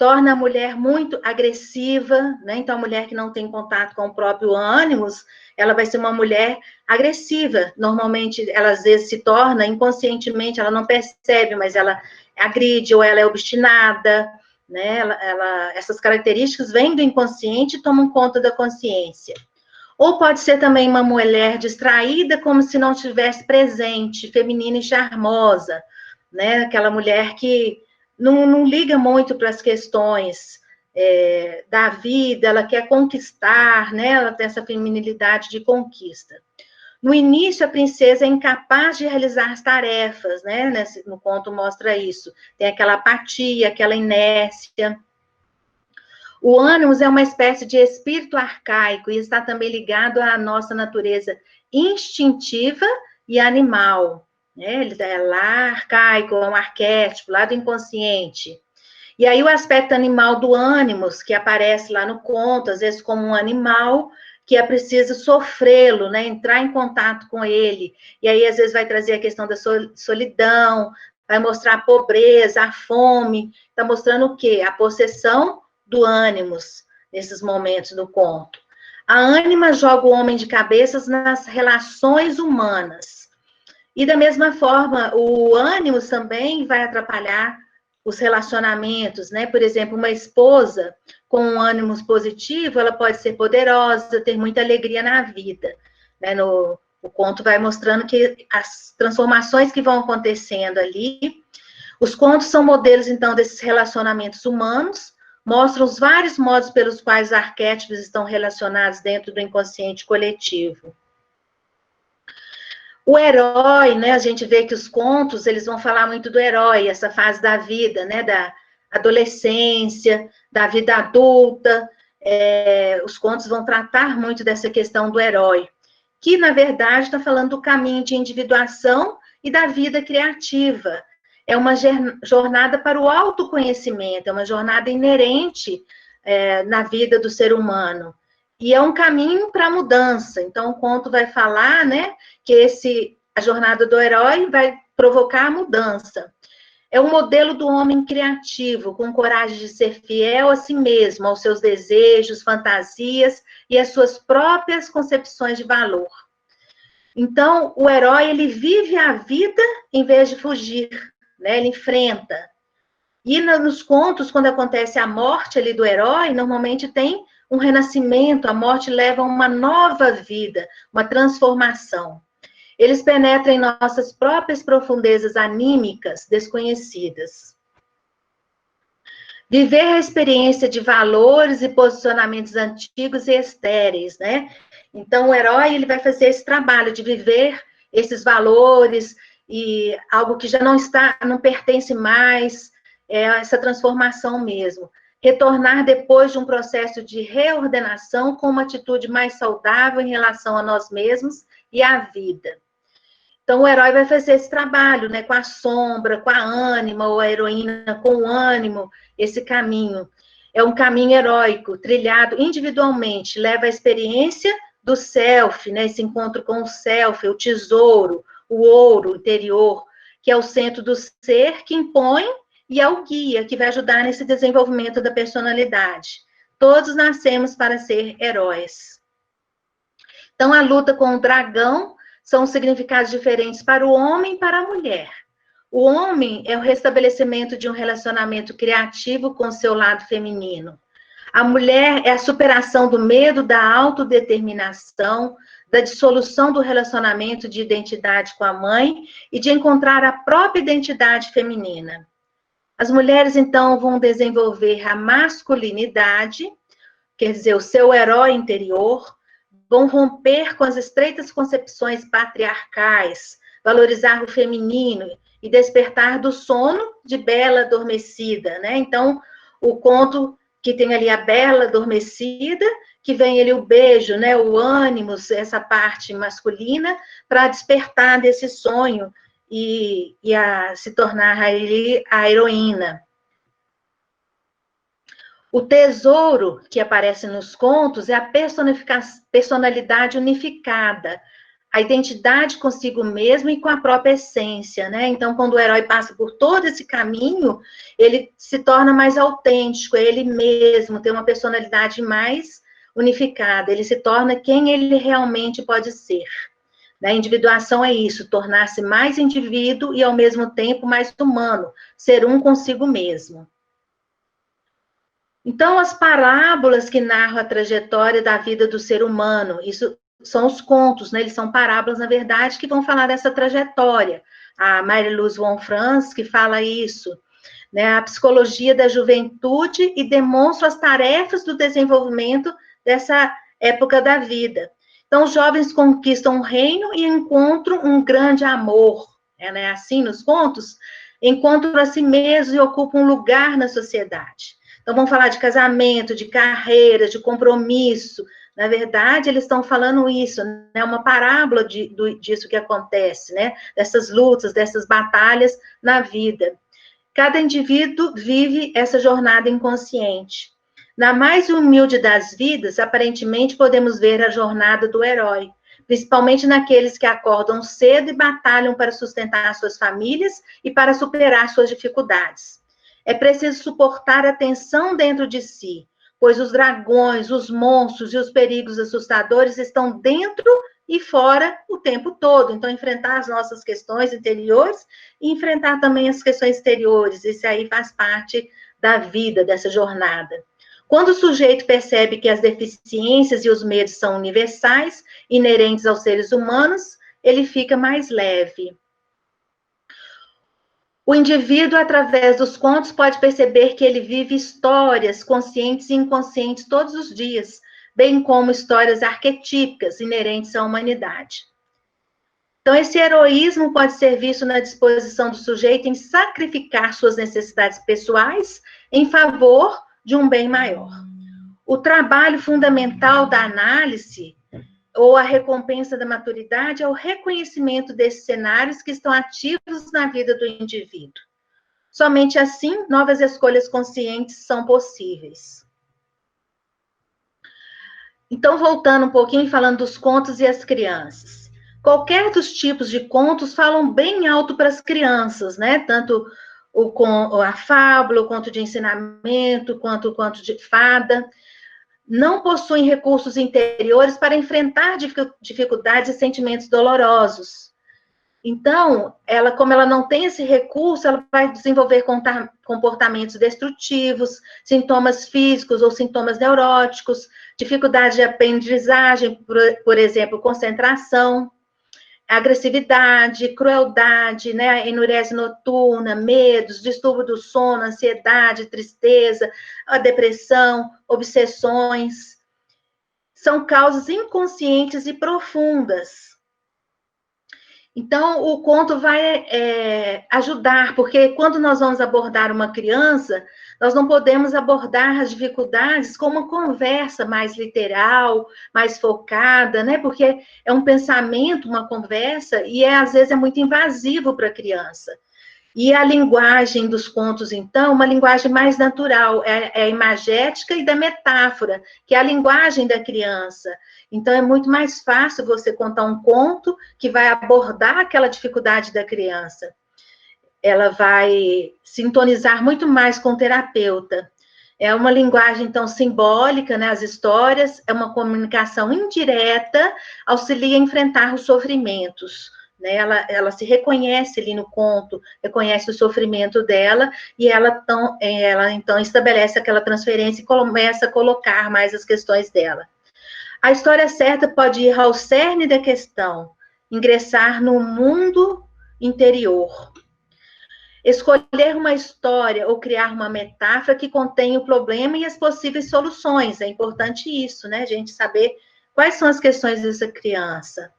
torna a mulher muito agressiva, né? Então, a mulher que não tem contato com o próprio ânimos, ela vai ser uma mulher agressiva. Normalmente, ela às vezes se torna inconscientemente, ela não percebe, mas ela agride ou ela é obstinada, né? Essas características vêm do inconsciente e tomam conta da consciência. Ou pode ser também uma mulher distraída, como se não estivesse presente, feminina e charmosa, né? Aquela mulher que não liga muito para as questões da vida, ela quer conquistar, né? Ela tem essa feminilidade de conquista. No início, a princesa é incapaz de realizar as tarefas, né? No conto mostra isso. Tem aquela apatia, aquela inércia. O ânimos é uma espécie de espírito arcaico e está também ligado à nossa natureza instintiva e animal. Né? Ele é lá arcaico, é um arquétipo, lá do inconsciente. E aí o aspecto animal do ânimos, que aparece lá no conto, às vezes como um animal, que é preciso sofrê-lo, né? Entrar em contato com ele. E aí, às vezes, vai trazer a questão da solidão, vai mostrar a pobreza, a fome. Está mostrando o quê? A possessão do ânimos, nesses momentos do conto. A ânima joga o homem de cabeças nas relações humanas. E, da mesma forma, o ânimos também vai atrapalhar os relacionamentos, né? Por exemplo, uma esposa com um ânimo positivo, ela pode ser poderosa, ter muita alegria na vida, né? O conto vai mostrando que as transformações que vão acontecendo ali. Os contos são modelos, então, desses relacionamentos humanos, mostram os vários modos pelos quais os arquétipos estão relacionados dentro do inconsciente coletivo. O herói, né, a gente vê que os contos, eles vão falar muito do herói, essa fase da vida, né, da adolescência, da vida adulta, os contos vão tratar muito dessa questão do herói, que, na verdade, está falando do caminho de individuação e da vida criativa. É uma jornada para o autoconhecimento, é uma jornada inerente na vida do ser humano. E é um caminho para a mudança. Então, o conto vai falar, né, que a jornada do herói vai provocar a mudança. É um modelo do homem criativo, com coragem de ser fiel a si mesmo, aos seus desejos, fantasias e às suas próprias concepções de valor. Então, o herói, ele vive a vida em vez de fugir, né? Ele enfrenta. E nos contos, quando acontece a morte ali do herói, normalmente tem um renascimento, a morte leva a uma nova vida, uma transformação. Eles penetram em nossas próprias profundezas anímicas desconhecidas. Viver a experiência de valores e posicionamentos antigos e estéreis, né? Então, o herói, ele vai fazer esse trabalho de viver esses valores e algo que já não pertence mais, essa transformação mesmo. Retornar depois de um processo de reordenação com uma atitude mais saudável em relação a nós mesmos e à vida. Então, o herói vai fazer esse trabalho, né, com a sombra, com a ânima, ou a heroína com o ânimo, esse caminho. É um caminho heróico, trilhado individualmente, leva a experiência do self, né, esse encontro com o self, o tesouro, o ouro interior, que é o centro do ser, que impõe, e é o guia, que vai ajudar nesse desenvolvimento da personalidade. Todos nascemos para ser heróis. Então, a luta com o dragão são significados diferentes para o homem e para a mulher. O homem é o restabelecimento de um relacionamento criativo com o seu lado feminino. A mulher é a superação do medo, da autodeterminação, da dissolução do relacionamento de identidade com a mãe e de encontrar a própria identidade feminina. As mulheres, então, vão desenvolver a masculinidade, quer dizer, o seu herói interior, vão romper com as estreitas concepções patriarcais, valorizar o feminino e despertar do sono de Bela adormecida, né? Então, o conto que tem ali a Bela adormecida, que vem ali o beijo, né? O ânimo, essa parte masculina, para despertar desse sonho e se tornar ali a heroína. O tesouro que aparece nos contos é a personalidade unificada, a identidade consigo mesmo e com a própria essência, né? Então, quando o herói passa por todo esse caminho, ele se torna mais autêntico, é ele mesmo, tem uma personalidade mais unificada, ele se torna quem ele realmente pode ser. Né? Individuação é isso, tornar-se mais indivíduo e, ao mesmo tempo, mais humano, ser um consigo mesmo. Então, as parábolas que narram a trajetória da vida do ser humano, isso são os contos, né? Eles são parábolas, na verdade, que vão falar dessa trajetória. A Marie-Louise Wong-France, que fala isso, né? A psicologia da juventude e demonstra as tarefas do desenvolvimento dessa época da vida. Então, os jovens conquistam um reino e encontram um grande amor, né? Assim, nos contos, encontram a si mesmos e ocupam um lugar na sociedade. Então, vamos falar de casamento, de carreira, de compromisso. Na verdade, eles estão falando isso, né? Uma parábola disso que acontece, né? Dessas lutas, dessas batalhas na vida. Cada indivíduo vive essa jornada inconsciente. Na mais humilde das vidas, aparentemente, podemos ver a jornada do herói, principalmente naqueles que acordam cedo e batalham para sustentar suas famílias e para superar suas dificuldades. É preciso suportar a tensão dentro de si, pois os dragões, os monstros e os perigos assustadores estão dentro e fora o tempo todo. Então, enfrentar as nossas questões interiores e enfrentar também as questões exteriores. Isso aí faz parte da vida, dessa jornada. Quando o sujeito percebe que as deficiências e os medos são universais, inerentes aos seres humanos, ele fica mais leve. O indivíduo, através dos contos, pode perceber que ele vive histórias conscientes e inconscientes todos os dias, bem como histórias arquetípicas inerentes à humanidade. Então, esse heroísmo pode ser visto na disposição do sujeito em sacrificar suas necessidades pessoais em favor de um bem maior. O trabalho fundamental da análise ou a recompensa da maturidade é o reconhecimento desses cenários que estão ativos na vida do indivíduo. Somente assim, novas escolhas conscientes são possíveis. Então, voltando um pouquinho, falando dos contos e as crianças. Qualquer dos tipos de contos falam bem alto para as crianças, né? Tanto a fábula, o conto de ensinamento, quanto o conto de fada. Não possuem recursos interiores para enfrentar dificuldades e sentimentos dolorosos. Então, como ela não tem esse recurso, ela vai desenvolver comportamentos destrutivos, sintomas físicos ou sintomas neuróticos, dificuldade de aprendizagem, por exemplo, concentração, agressividade, crueldade, né, enurese noturna, medos, distúrbio do sono, ansiedade, tristeza, a depressão, obsessões. São causas inconscientes e profundas. Então, o conto vai ajudar, porque quando nós vamos abordar uma criança, nós não podemos abordar as dificuldades com uma conversa mais literal, mais focada, né? Porque é um pensamento, uma conversa, e às vezes é muito invasivo para a criança. E a linguagem dos contos, então, uma linguagem mais natural, é a imagética e da metáfora, que é a linguagem da criança. Então, é muito mais fácil você contar um conto que vai abordar aquela dificuldade da criança. Ela vai sintonizar muito mais com o terapeuta. É uma linguagem, então, simbólica, né? As histórias, é uma comunicação indireta, auxilia a enfrentar os sofrimentos. Né? Ela se reconhece ali no conto, reconhece o sofrimento dela, e ela então estabelece aquela transferência e começa a colocar mais as questões dela. A história certa pode ir ao cerne da questão, ingressar no mundo interior. Escolher uma história ou criar uma metáfora que contém o problema e as possíveis soluções. É importante isso, né? A gente saber quais são as questões dessa criança.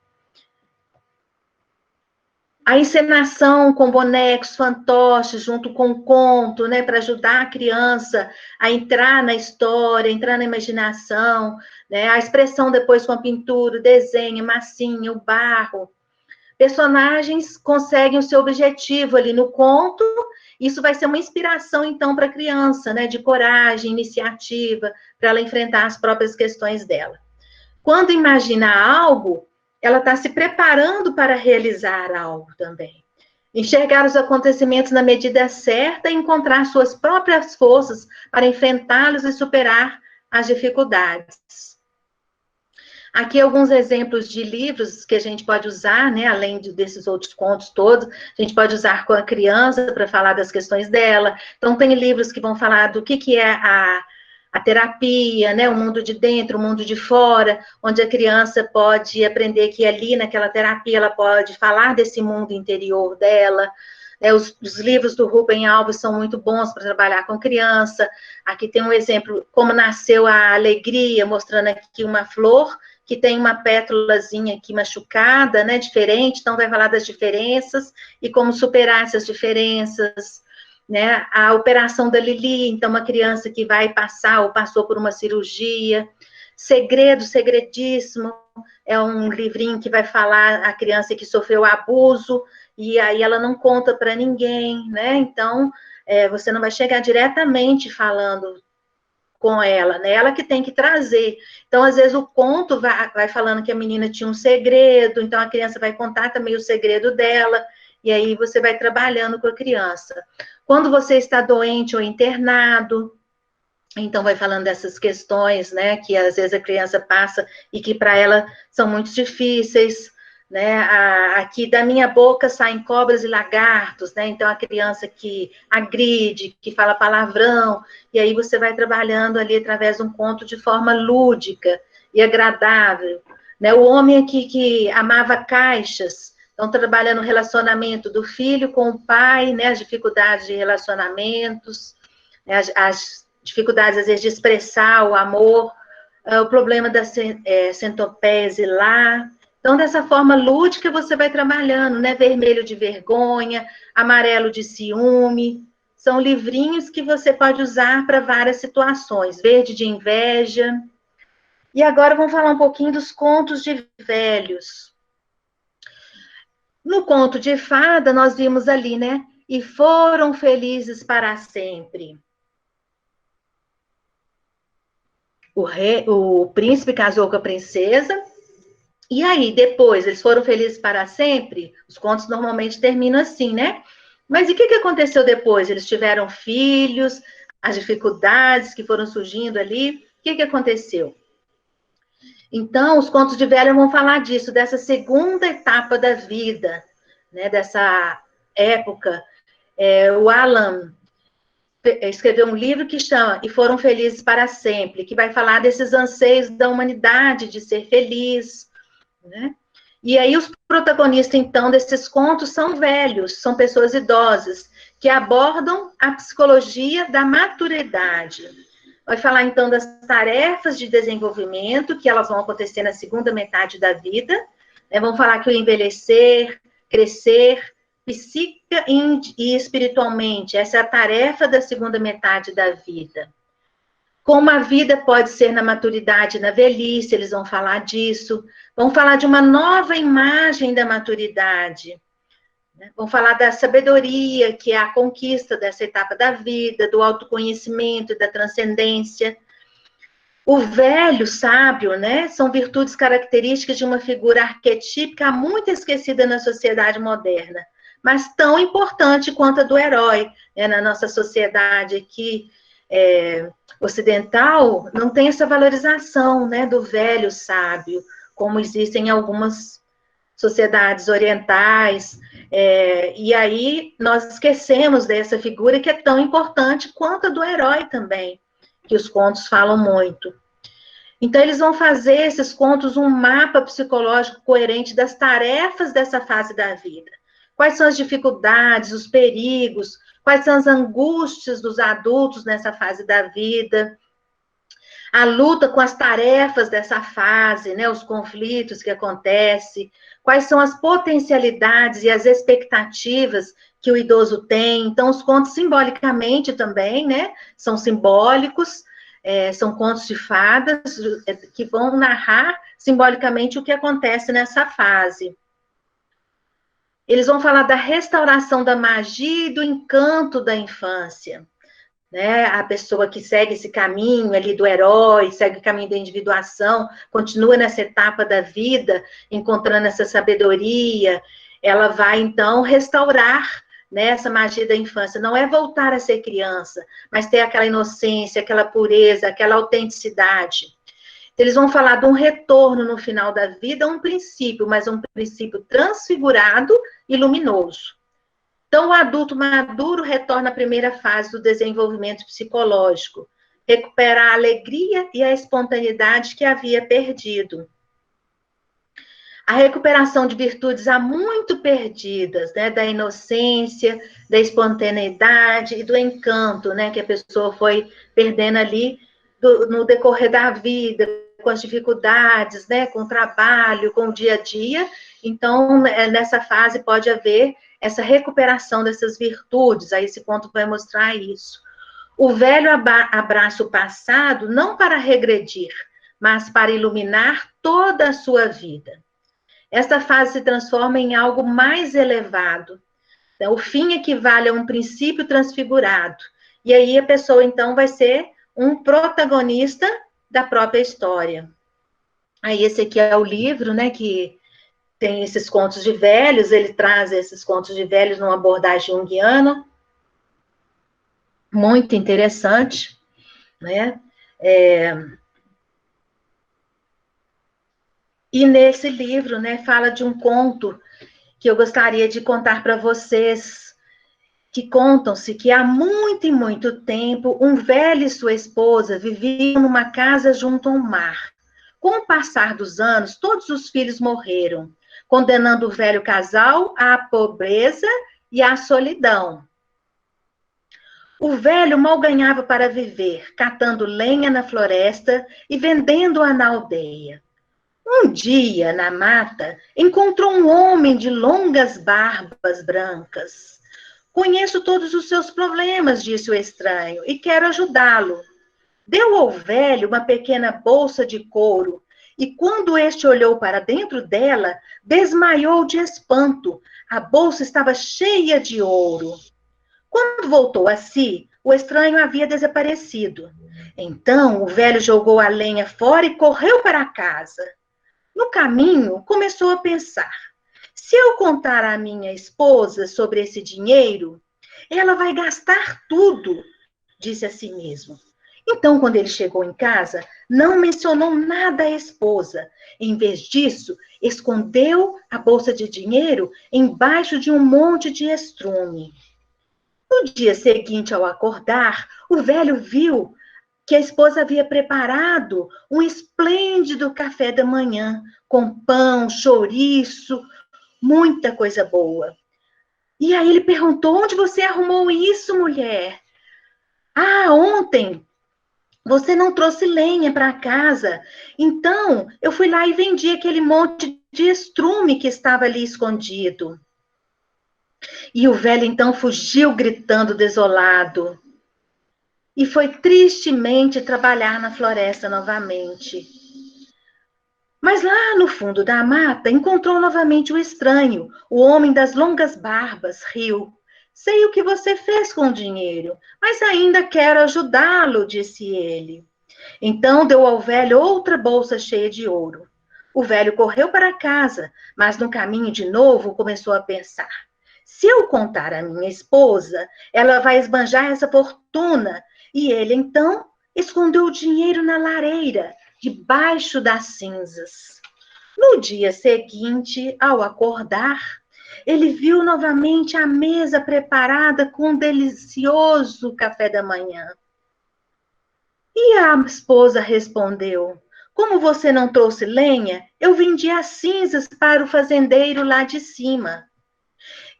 A encenação com bonecos, fantoches, junto com o conto, né, para ajudar a criança a entrar na história, entrar na imaginação, né, a expressão depois com a pintura, o desenho, massinha, o barro. Personagens conseguem o seu objetivo ali no conto, isso vai ser uma inspiração, então, para a criança, né, de coragem, iniciativa, para ela enfrentar as próprias questões dela. Quando imagina algo, ela está se preparando para realizar algo também. Enxergar os acontecimentos na medida certa e encontrar suas próprias forças para enfrentá-los e superar as dificuldades. Aqui alguns exemplos de livros que a gente pode usar, né, além desses outros contos todos, a gente pode usar com a criança para falar das questões dela. Então, tem livros que vão falar do que é a terapia, né, o mundo de dentro, o mundo de fora, onde a criança pode aprender que ali naquela terapia ela pode falar desse mundo interior dela. Os livros do Rubem Alves são muito bons para trabalhar com criança. Aqui tem um exemplo, como nasceu a alegria, mostrando aqui uma flor que tem uma pétalazinha aqui machucada, né, diferente, então vai falar das diferenças e como superar essas diferenças, né, a operação da Lili, então uma criança que vai passar ou passou por uma cirurgia, Segredo, Segredíssimo, é um livrinho que vai falar a criança que sofreu abuso, e aí ela não conta para ninguém, né, então você não vai chegar diretamente falando com ela, né? Ela que tem que trazer. Então, às vezes, o conto vai falando que a menina tinha um segredo, então a criança vai contar também o segredo dela, e aí você vai trabalhando com a criança. Quando você está doente ou internado, então vai falando dessas questões, né, que às vezes a criança passa e que para ela são muito difíceis, né, aqui da minha boca saem cobras e lagartos, né, então a criança que agride, que fala palavrão, e aí você vai trabalhando ali através de um conto de forma lúdica e agradável, né, o homem aqui que amava caixas, então trabalhando o relacionamento do filho com o pai, né, as dificuldades de relacionamentos, né, as dificuldades às vezes de expressar o amor, o problema da centopese lá. Então, dessa forma lúdica, você vai trabalhando, né? Vermelho de vergonha, amarelo de ciúme. São livrinhos que você pode usar para várias situações. Verde de inveja. E agora vamos falar um pouquinho dos contos de velhos. No conto de fada, nós vimos ali, né? E foram felizes para sempre. O príncipe casou com a princesa. E aí, depois, eles foram felizes para sempre? Os contos normalmente terminam assim, né? Mas e o que aconteceu depois? Eles tiveram filhos, as dificuldades que foram surgindo ali, o que aconteceu? Então, os contos de velha vão falar disso, dessa segunda etapa da vida, né? Dessa época. O Alan escreveu um livro que chama E Foram Felizes para Sempre, que vai falar desses anseios da humanidade de ser feliz, né? E aí os protagonistas, então, desses contos são velhos, são pessoas idosas, que abordam a psicologia da maturidade. Vai falar, então, das tarefas de desenvolvimento, que elas vão acontecer na segunda metade da vida, né? Vão falar que o envelhecer, crescer, psíquica e espiritualmente, essa é a tarefa da segunda metade da vida. Como a vida pode ser na maturidade, na velhice, eles vão falar disso. Vão falar de uma nova imagem da maturidade. Vão falar da sabedoria, que é a conquista dessa etapa da vida, do autoconhecimento e da transcendência. O velho sábio, né, são virtudes características de uma figura arquetípica muito esquecida na sociedade moderna, mas tão importante quanto a do herói, né, na nossa sociedade aqui, ocidental, não tem essa valorização, né, do velho sábio, como existem em algumas sociedades orientais, e aí nós esquecemos dessa figura que é tão importante quanto a do herói também, que os contos falam muito. Então, eles vão fazer, esses contos, um mapa psicológico coerente das tarefas dessa fase da vida. Quais são as dificuldades, os perigos, quais são as angústias dos adultos nessa fase da vida, a luta com as tarefas dessa fase, né, os conflitos que acontecem, quais são as potencialidades e as expectativas que o idoso tem. Então, os contos simbolicamente também, né, são simbólicos, são contos de fadas que vão narrar simbolicamente o que acontece nessa fase. Eles vão falar da restauração da magia e do encanto da infância. né? A pessoa que segue esse caminho ali do herói, segue o caminho da individuação, continua nessa etapa da vida, encontrando essa sabedoria, ela vai, então, restaurar, né, essa magia da infância. Não é voltar a ser criança, mas ter aquela inocência, aquela pureza, aquela autenticidade. Eles vão falar de um retorno no final da vida, um princípio, mas um princípio transfigurado e luminoso. Então, o adulto maduro retorna à primeira fase do desenvolvimento psicológico, recupera a alegria e a espontaneidade que havia perdido. A recuperação de virtudes há muito perdidas, né, da inocência, da espontaneidade e do encanto, né, que a pessoa foi perdendo ali no decorrer da vida, com as dificuldades, né, com o trabalho, com o dia a dia. Então, nessa fase pode haver essa recuperação dessas virtudes, aí esse ponto vai mostrar isso. O velho abraça o passado não para regredir, mas para iluminar toda a sua vida. Esta fase se transforma em algo mais elevado. Então, o fim equivale a um princípio transfigurado. E aí a pessoa, então, vai ser um protagonista da própria história. Aí esse aqui é o livro, né, que tem esses contos de velhos, ele traz esses contos de velhos numa abordagem junguiana, muito interessante, né? E nesse livro, né, fala de um conto que eu gostaria de contar para vocês, que contam-se que há muito e muito tempo, um velho e sua esposa viviam numa casa junto ao mar. Com o passar dos anos, todos os filhos morreram, condenando o velho casal à pobreza e à solidão. O velho mal ganhava para viver, catando lenha na floresta e vendendo-a na aldeia. Um dia, na mata, encontrou um homem de longas barbas brancas. Conheço todos os seus problemas, disse o estranho, e quero ajudá-lo. Deu ao velho uma pequena bolsa de couro, e quando este olhou para dentro dela, desmaiou de espanto. A bolsa estava cheia de ouro. Quando voltou a si, o estranho havia desaparecido. Então, o velho jogou a lenha fora e correu para casa. No caminho, começou a pensar: se eu contar à minha esposa sobre esse dinheiro, ela vai gastar tudo, disse a si mesmo. Então, quando ele chegou em casa, não mencionou nada à esposa. Em vez disso, escondeu a bolsa de dinheiro embaixo de um monte de estrume. No dia seguinte, ao acordar, o velho viu que a esposa havia preparado um esplêndido café da manhã, com pão, chouriço, muita coisa boa. E aí ele perguntou: onde você arrumou isso, mulher? Ah, ontem você não trouxe lenha para casa. Então, eu fui lá e vendi aquele monte de estrume que estava ali escondido. E o velho, então, fugiu gritando desolado. E foi tristemente trabalhar na floresta novamente. Mas lá no fundo da mata, encontrou novamente o estranho, o homem das longas barbas, riu. Sei o que você fez com o dinheiro, mas ainda quero ajudá-lo, disse ele. Então deu ao velho outra bolsa cheia de ouro. O velho correu para casa, mas no caminho de novo começou a pensar: se eu contar à minha esposa, ela vai esbanjar essa fortuna. E ele, então, escondeu o dinheiro na lareira, debaixo das cinzas. No dia seguinte, ao acordar, ele viu novamente a mesa preparada com um delicioso café da manhã. E a esposa respondeu: como você não trouxe lenha, eu vendi as cinzas para o fazendeiro lá de cima.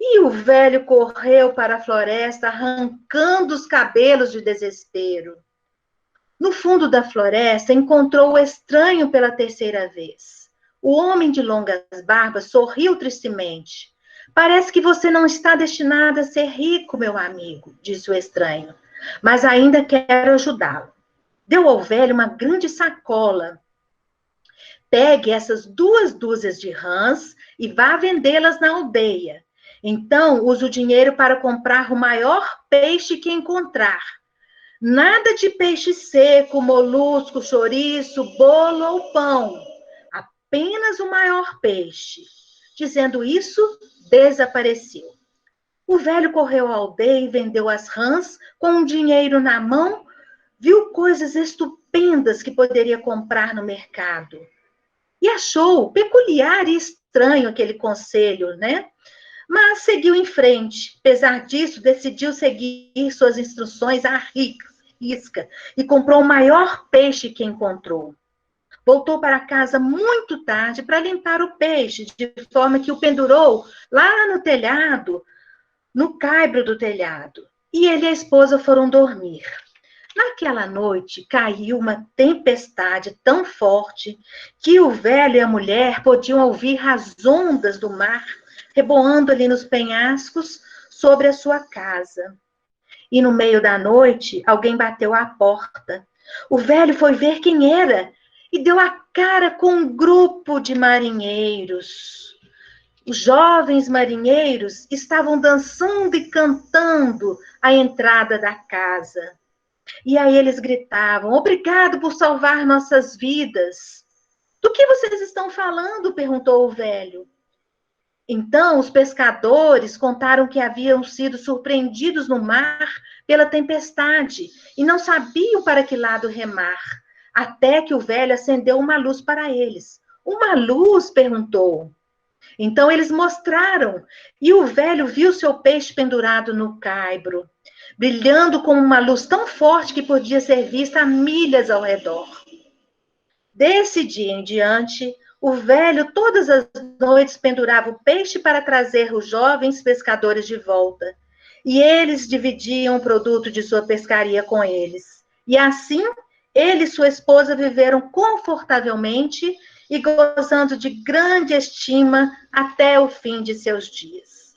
E o velho correu para a floresta, arrancando os cabelos de desespero. No fundo da floresta, encontrou o estranho pela terceira vez. O homem de longas barbas sorriu tristemente. Parece que você não está destinado a ser rico, meu amigo, disse o estranho, mas ainda quero ajudá-lo. Deu ao velho uma grande sacola. Pegue essas 2 dúzias de rãs e vá vendê-las na aldeia. Então, use o dinheiro para comprar o maior peixe que encontrar. Nada de peixe seco, molusco, chouriço, bolo ou pão. Apenas o maior peixe. Dizendo isso, desapareceu. O velho correu à aldeia e vendeu as rãs com um dinheiro na mão, viu coisas estupendas que poderia comprar no mercado. E achou peculiar e estranho aquele conselho, né? Mas seguiu em frente. Apesar disso, decidiu seguir suas instruções à risca e comprou o maior peixe que encontrou. Voltou para casa muito tarde para limpar o peixe, de forma que o pendurou lá no telhado, no caibro do telhado. E ele e a esposa foram dormir. Naquela noite, caiu uma tempestade tão forte que o velho e a mulher podiam ouvir as ondas do mar reboando ali nos penhascos sobre a sua casa. E no meio da noite, alguém bateu à porta. O velho foi ver quem era e deu a cara com um grupo de marinheiros. Os jovens marinheiros estavam dançando e cantando à entrada da casa. E aí eles gritavam: "Obrigado por salvar nossas vidas." "Do que vocês estão falando?" perguntou o velho. Então, os pescadores contaram que haviam sido surpreendidos no mar pela tempestade e não sabiam para que lado remar, até que o velho acendeu uma luz para eles. "Uma luz?" perguntou. Então, eles mostraram, e o velho viu seu peixe pendurado no caibro, brilhando com uma luz tão forte que podia ser vista a milhas ao redor. Desse dia em diante, o velho todas as noites pendurava o peixe para trazer os jovens pescadores de volta. E eles dividiam o produto de sua pescaria com eles. E assim, ele e sua esposa viveram confortavelmente e gozando de grande estima até o fim de seus dias.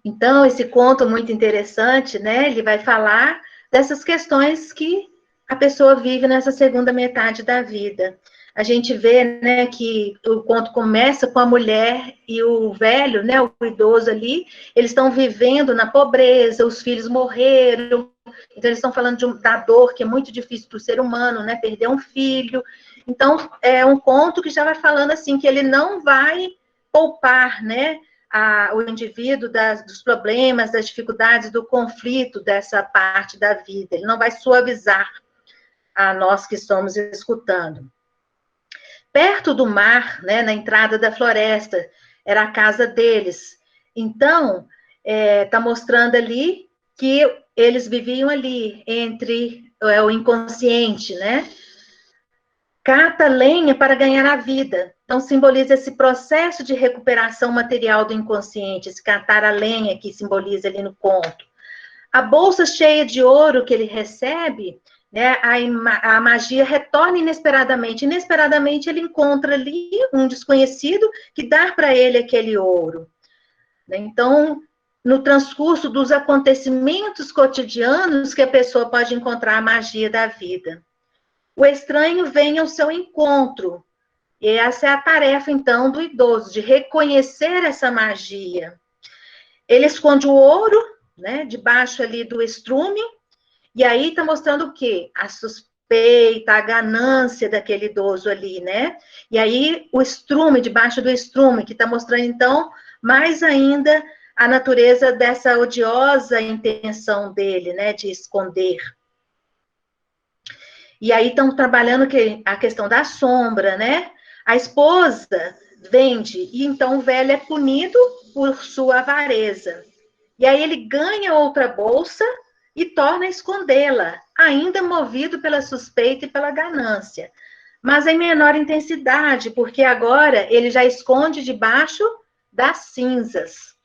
Então, esse conto muito interessante, né? Ele vai falar dessas questões que a pessoa vive nessa segunda metade da vida. A gente vê, né, que o conto começa com a mulher e o velho, né, o idoso ali, eles estão vivendo na pobreza, os filhos morreram, então eles estão falando da dor que é muito difícil para o ser humano, né, perder um filho. Então, é um conto que já vai falando assim, que ele não vai poupar, né, o indivíduo dos problemas, das dificuldades, do conflito dessa parte da vida. Ele não vai suavizar a nós que estamos escutando. Perto do mar, né, na entrada da floresta, era a casa deles. Então, está mostrando ali que eles viviam ali, entre o inconsciente, né? Cata lenha para ganhar a vida. Então, simboliza esse processo de recuperação material do inconsciente, esse catar a lenha que simboliza ali no conto. A bolsa cheia de ouro que ele recebe, né, a magia retorna inesperadamente. Inesperadamente, ele encontra ali um desconhecido que dá para ele aquele ouro. Então, no transcurso dos acontecimentos cotidianos que a pessoa pode encontrar a magia da vida. O estranho vem ao seu encontro. E essa é a tarefa, então, do idoso, de reconhecer essa magia. Ele esconde o ouro, né, debaixo ali do estrume, e aí está mostrando o quê? A suspeita, a ganância daquele idoso ali, né? E aí o estrume, debaixo do estrume, que está mostrando, então, mais ainda a natureza dessa odiosa intenção dele, né, de esconder. E aí estão trabalhando a questão da sombra, né? A esposa vende, e então o velho é punido por sua avareza. E aí ele ganha outra bolsa e torna a escondê-la, ainda movido pela suspeita e pela ganância. Mas em menor intensidade, porque agora ele já esconde debaixo das cinzas.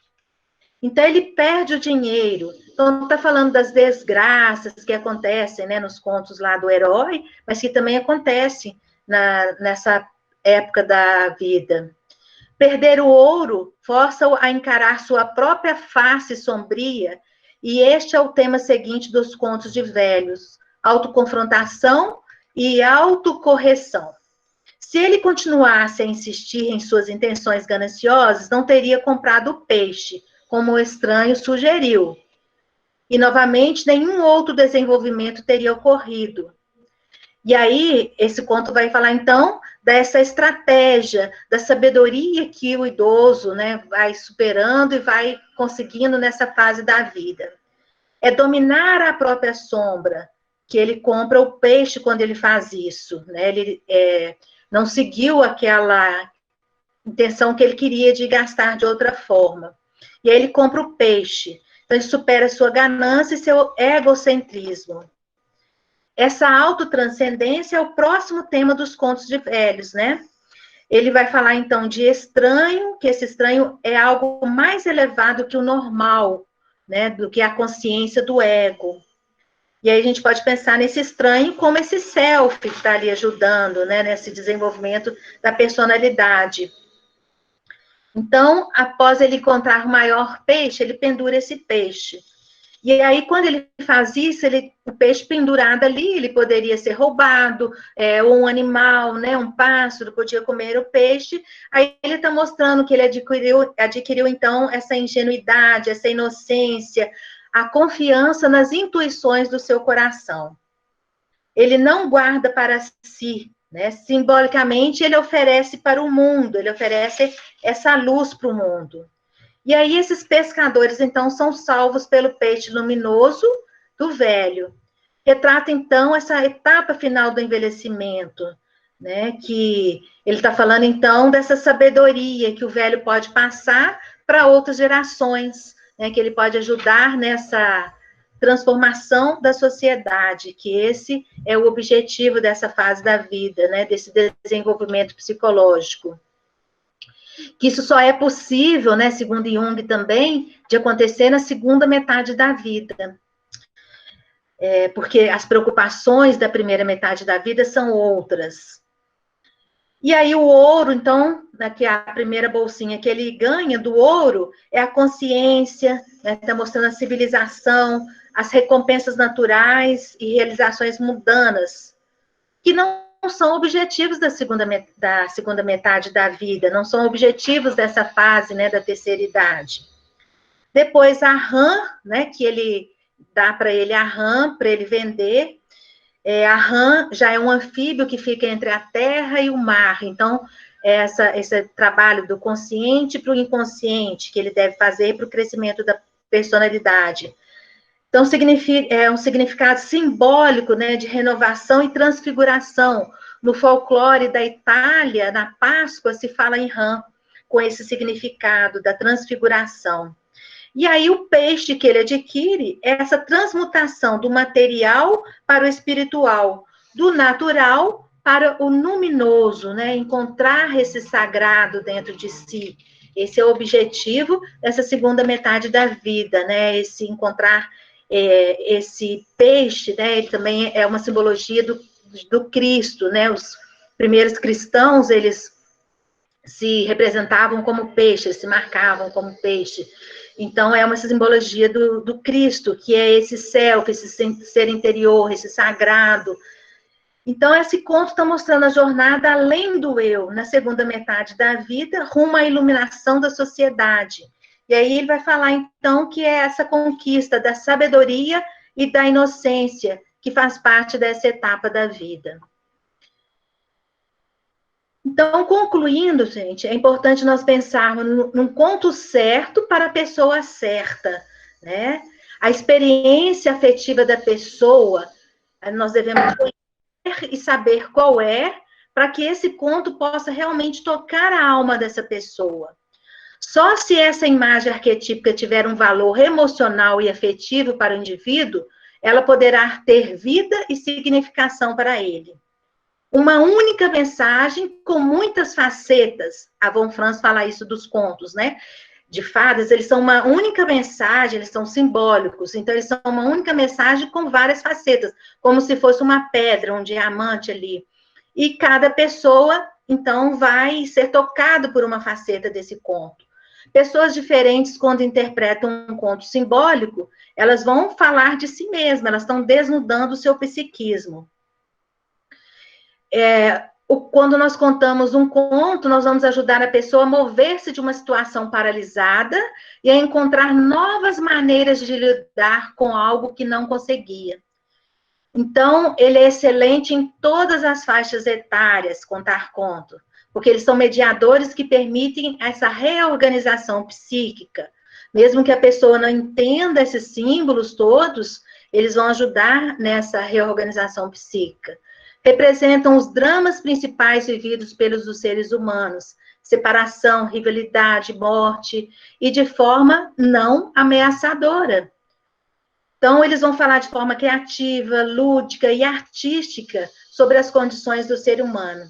Então ele perde o dinheiro. Então está falando das desgraças que acontecem, né, nos contos lá do herói, mas que também acontecem nessa época da vida. Perder o ouro força-o a encarar sua própria face sombria, e este é o tema seguinte dos contos de velhos: autoconfrontação e autocorreção. Se ele continuasse a insistir em suas intenções gananciosas, não teria comprado o peixe, como o estranho sugeriu. e, novamente, nenhum outro desenvolvimento teria ocorrido. E aí, esse conto vai falar, então, dessa estratégia, da sabedoria que o idoso, né, vai superando e vai conseguindo nessa fase da vida. É dominar a própria sombra, que ele compra o peixe quando ele faz isso, né? Ele não seguiu aquela intenção que ele queria de gastar de outra forma. E aí ele compra o peixe. Então, ele supera sua ganância e seu egocentrismo. Essa autotranscendência é o próximo tema dos contos de velhos, né? Ele vai falar, então, de estranho, que esse estranho é algo mais elevado que o normal, né? Do que a consciência do ego. E aí a gente pode pensar nesse estranho como esse self que está ali ajudando, né? Nesse desenvolvimento da personalidade. Então, após ele encontrar o maior peixe, ele pendura esse peixe. E aí, quando ele faz isso, o peixe pendurado ali, ele poderia ser roubado, ou um animal, né, um pássaro podia comer o peixe. Aí ele está mostrando que ele adquiriu, então, essa ingenuidade, essa inocência, a confiança nas intuições do seu coração. Ele não guarda para si, né? Simbolicamente, ele oferece para o mundo, ele oferece essa luz para o mundo. E aí, esses pescadores, então, são salvos pelo peixe luminoso do velho. Retrata, então, essa etapa final do envelhecimento, né? Que ele está falando, então, dessa sabedoria que o velho pode passar para outras gerações, né? Que ele pode ajudar nessa transformação da sociedade, que esse é o objetivo dessa fase da vida, né? Desse desenvolvimento psicológico. Que isso só é possível, né, segundo Jung também, de acontecer na segunda metade da vida. Porque as preocupações da primeira metade da vida são outras. E aí o ouro, então, que é a primeira bolsinha que ele ganha do ouro, é a consciência, né, está mostrando a civilização, as recompensas naturais e realizações mundanas, que não são objetivos da segunda metade da vida, não são objetivos dessa fase, né, da terceira idade. Depois a rã, né, que ele dá para ele a rã, para ele vender. A rã já é um anfíbio que fica entre a terra e o mar, então esse trabalho do consciente para o inconsciente, que ele deve fazer para o crescimento da personalidade. Então, é um significado simbólico, né, de renovação e transfiguração. No folclore da Itália, na Páscoa, se fala em rã, com esse significado da transfiguração. E aí, o peixe que ele adquire é essa transmutação do material para o espiritual, do natural para o luminoso, né? Encontrar esse sagrado dentro de si. Esse é o objetivo dessa segunda metade da vida, né? Esse encontrar esse peixe, né? Ele também é uma simbologia do Cristo, né? Os primeiros cristãos, eles se representavam como peixe, se marcavam como peixe. Então, é uma simbologia do Cristo, que é esse self, esse ser interior, esse sagrado. Então, esse conto está mostrando a jornada além do eu, na segunda metade da vida, rumo à iluminação da sociedade. E aí ele vai falar, então, que é essa conquista da sabedoria e da inocência, que faz parte dessa etapa da vida. Então, concluindo, gente, é importante nós pensarmos num conto certo para a pessoa certa, né? A experiência afetiva da pessoa, nós devemos conhecer e saber qual é, para que esse conto possa realmente tocar a alma dessa pessoa. Só se essa imagem arquetípica tiver um valor emocional e afetivo para o indivíduo, ela poderá ter vida e significação para ele. Uma única mensagem com muitas facetas. A Von Franz fala isso dos contos, né? De fadas, eles são uma única mensagem, eles são simbólicos, então eles são uma única mensagem com várias facetas, como se fosse uma pedra, um diamante ali. E cada pessoa, então, vai ser tocado por uma faceta desse conto. Pessoas diferentes, quando interpretam um conto simbólico, elas vão falar de si mesmas, elas estão desnudando o seu psiquismo. quando nós contamos um conto, nós vamos ajudar a pessoa a mover-se de uma situação paralisada e a encontrar novas maneiras de lidar com algo que não conseguia. Então, ele é excelente em todas as faixas etárias, contar conto, porque eles são mediadores que permitem essa reorganização psíquica. Mesmo que a pessoa não entenda esses símbolos todos, eles vão ajudar nessa reorganização psíquica. Representam os dramas principais vividos pelos seres humanos, separação, rivalidade, morte, e de forma não ameaçadora. Então, eles vão falar de forma criativa, lúdica e artística sobre as condições do ser humano.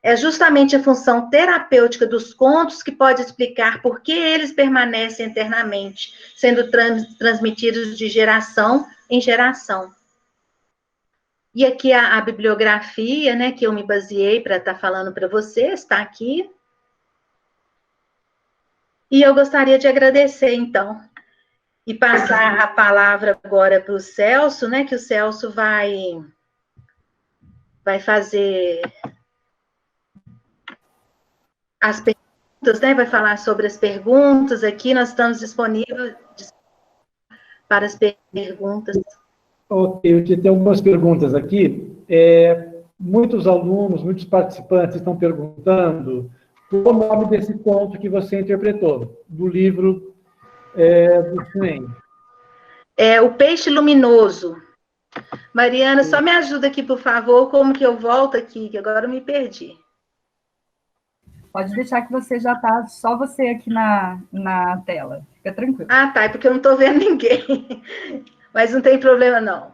É justamente a função terapêutica dos contos que pode explicar por que eles permanecem eternamente, sendo transmitidos de geração em geração. E aqui a bibliografia, né, que eu me baseei para estar falando para vocês, está aqui. E eu gostaria de agradecer, então, e passar a palavra agora para o Celso, né, que o Celso vai fazer as perguntas, né, vai falar sobre as perguntas aqui, nós estamos disponíveis para as perguntas. Ok, eu tenho algumas perguntas aqui. Muitos alunos, muitos participantes estão perguntando qual o nome desse conto que você interpretou, do livro do Snem. É O Peixe Luminoso. Mariana, só me ajuda aqui, por favor, como que eu volto aqui, que agora eu me perdi. Pode deixar que você já está, só você aqui na tela. Fica tranquilo. Ah, tá, é porque eu não estou vendo ninguém. Mas não tem problema, não.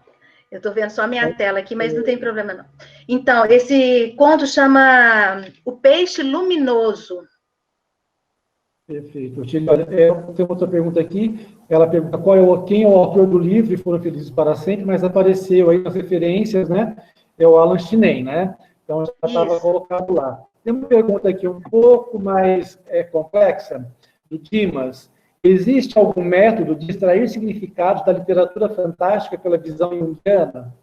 Eu estou vendo só a minha tela aqui, mas não tem problema, não. Então, esse conto chama O Peixe Luminoso. Perfeito. Tem outra pergunta aqui. Ela pergunta quem é o autor do livro e Foram Felizes para Sempre, mas apareceu aí nas referências, né? É o Alan Chinem, né? Então, já estava colocado lá. Tem uma pergunta aqui um pouco mais complexa, do Dimas. Existe algum método de extrair significados da literatura fantástica pela visão junguiana?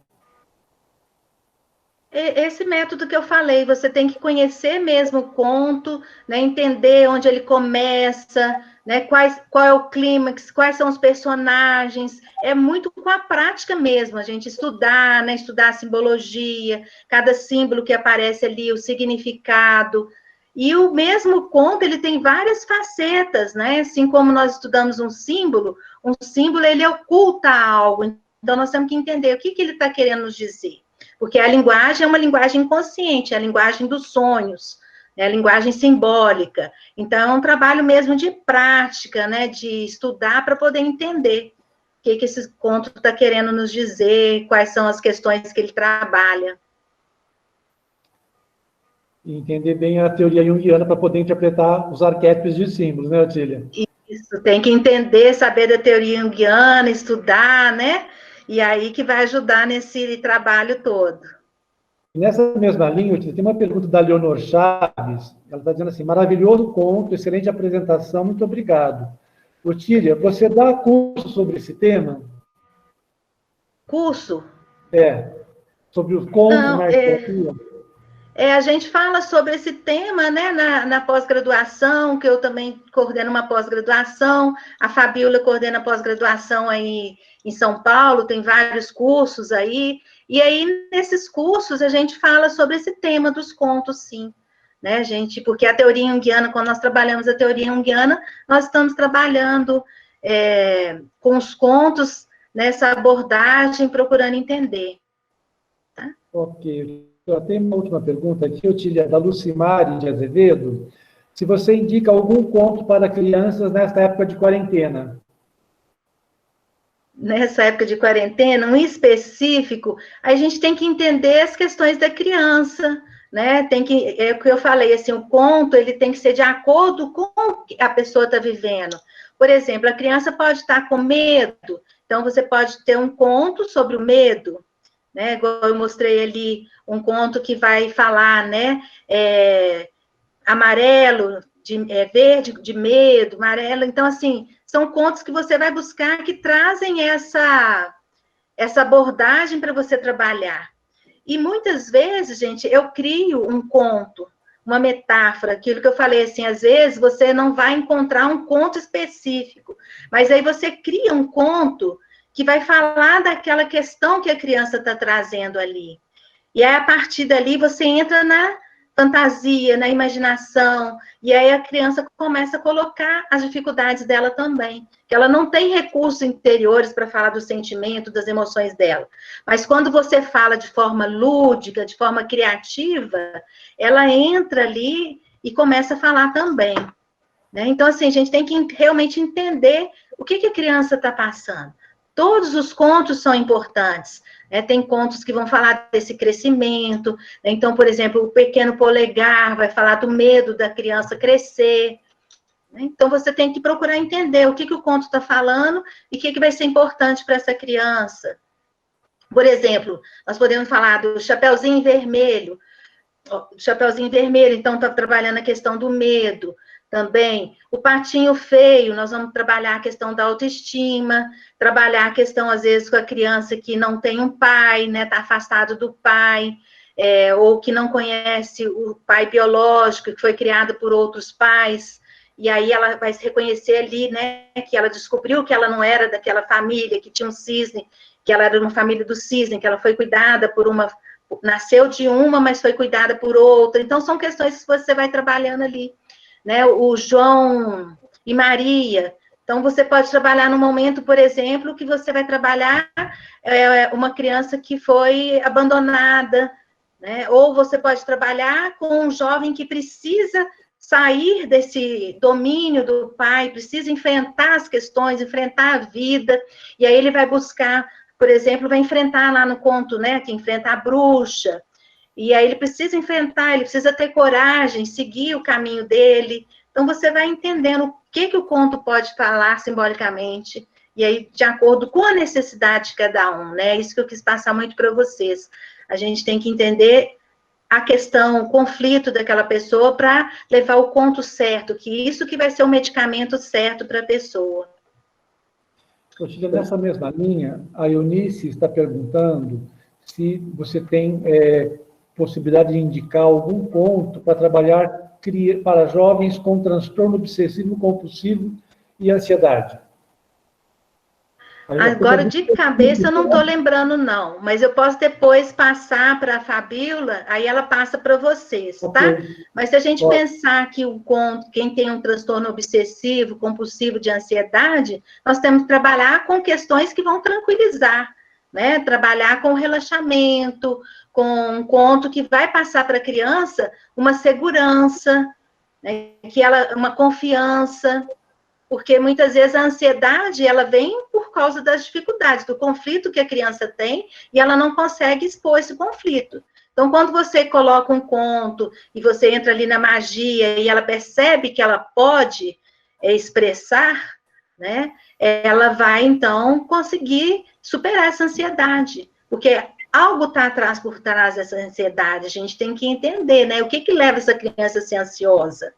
Esse método que eu falei, você tem que conhecer mesmo o conto, né, entender onde ele começa, né, qual é o clímax, quais são os personagens. É muito com a prática mesmo, a gente estudar, né, estudar a simbologia, cada símbolo que aparece ali, o significado. E o mesmo conto, ele tem várias facetas, né? Assim como nós estudamos um símbolo ele oculta algo. Então, nós temos que entender o que ele está querendo nos dizer. Porque a linguagem é uma linguagem inconsciente, é a linguagem dos sonhos, é a linguagem simbólica. Então, é um trabalho mesmo de prática, né? De estudar para poder entender o que esse conto está querendo nos dizer, quais são as questões que ele trabalha. Entender bem a teoria junguiana para poder interpretar os arquétipos de símbolos, né, Otília? Isso, tem que entender, saber da teoria junguiana, estudar, né? E aí que vai ajudar nesse trabalho todo. Nessa mesma linha, Otília, tem uma pergunta da Leonor Chaves. Ela está dizendo assim, maravilhoso conto, excelente apresentação, muito obrigado. Otília, você dá curso sobre esse tema? Curso? Sobre os contos na literatura. A gente fala sobre esse tema, né, na pós-graduação, que eu também coordeno uma pós-graduação, a Fabíola coordena pós-graduação aí em São Paulo, tem vários cursos aí, e aí nesses cursos a gente fala sobre esse tema dos contos, sim, né, gente, porque a teoria junguiana, quando nós trabalhamos a teoria junguiana, nós estamos trabalhando com os contos nessa abordagem, procurando entender. Tá? Ok. Eu tenho uma última pergunta aqui, Otília, da Lucimari de Azevedo. Se você indica algum conto para crianças nesta época de quarentena? Nessa época de quarentena, um específico, a gente tem que entender as questões da criança, né? É o que eu falei, assim, o conto, ele tem que ser de acordo com o que a pessoa está vivendo. Por exemplo, a criança pode estar com medo, então você pode ter um conto sobre o medo, né? Igual eu mostrei ali um conto que vai falar, né? Amarelo, verde de medo, amarelo. Então, assim, são contos que você vai buscar que trazem essa abordagem para você trabalhar. E muitas vezes, gente, eu crio um conto, uma metáfora, aquilo que eu falei, assim, às vezes você não vai encontrar um conto específico, mas aí você cria um conto que vai falar daquela questão que a criança está trazendo ali. E aí, a partir dali, você entra na fantasia, na imaginação, e aí a criança começa a colocar as dificuldades dela também, que ela não tem recursos interiores para falar do sentimento, das emoções dela. Mas quando você fala de forma lúdica, de forma criativa, ela entra ali e começa a falar também. Né? Então, assim, a gente tem que realmente entender o que a criança está passando. Todos os contos são importantes. Né? Tem contos que vão falar desse crescimento. Né? Então, por exemplo, o Pequeno Polegar vai falar do medo da criança crescer. Né? Então, você tem que procurar entender o que o conto está falando e o que vai ser importante para essa criança. Por exemplo, nós podemos falar do Chapeuzinho Vermelho. O Chapeuzinho Vermelho, então, está trabalhando a questão do medo. Também, o Patinho Feio, nós vamos trabalhar a questão da autoestima, trabalhar a questão, às vezes, com a criança que não tem um pai, né, está afastado do pai, ou que não conhece o pai biológico, que foi criado por outros pais, e aí ela vai se reconhecer ali, né, que ela descobriu que ela não era daquela família, que tinha um cisne, que ela era uma família do cisne, que ela foi cuidada por uma, nasceu de uma, mas foi cuidada por outra. Então, são questões que você vai trabalhando ali. Né, o João e Maria. Então, você pode trabalhar no momento, por exemplo, que você vai trabalhar uma criança que foi abandonada, né? Ou você pode trabalhar com um jovem que precisa sair desse domínio do pai, precisa enfrentar as questões, enfrentar a vida, e aí ele vai buscar, por exemplo, vai enfrentar lá no conto, né, que enfrenta a bruxa. E aí ele precisa enfrentar, ele precisa ter coragem, seguir o caminho dele. Então, você vai entendendo o que o conto pode falar simbolicamente, e aí, de acordo com a necessidade de cada um, né? Isso que eu quis passar muito para vocês. A gente tem que entender a questão, o conflito daquela pessoa para levar o conto certo, que isso que vai ser o medicamento certo para a pessoa. Nessa mesma linha, a Eunice está perguntando se você tem possibilidade de indicar algum conto para trabalhar para jovens com transtorno obsessivo compulsivo e ansiedade. Agora, de cabeça, eu não estou lembrando, não. Mas eu posso depois passar para a Fabíola, aí ela passa para vocês, tá? Mas se a gente pensar que o conto, quem tem um transtorno obsessivo, compulsivo de ansiedade, nós temos que trabalhar com questões que vão tranquilizar, né? Trabalhar com relaxamento, com um conto que vai passar para a criança uma segurança, né? Que ela, uma confiança. Porque muitas vezes a ansiedade, ela vem por causa das dificuldades, do conflito que a criança tem, e ela não consegue expor esse conflito. Então, quando você coloca um conto, e você entra ali na magia, e ela percebe que ela pode expressar, né, ela vai, então, conseguir superar essa ansiedade. Porque algo está atrás, por trás dessa ansiedade, a gente tem que entender, né, o que leva essa criança a ser ansiosa.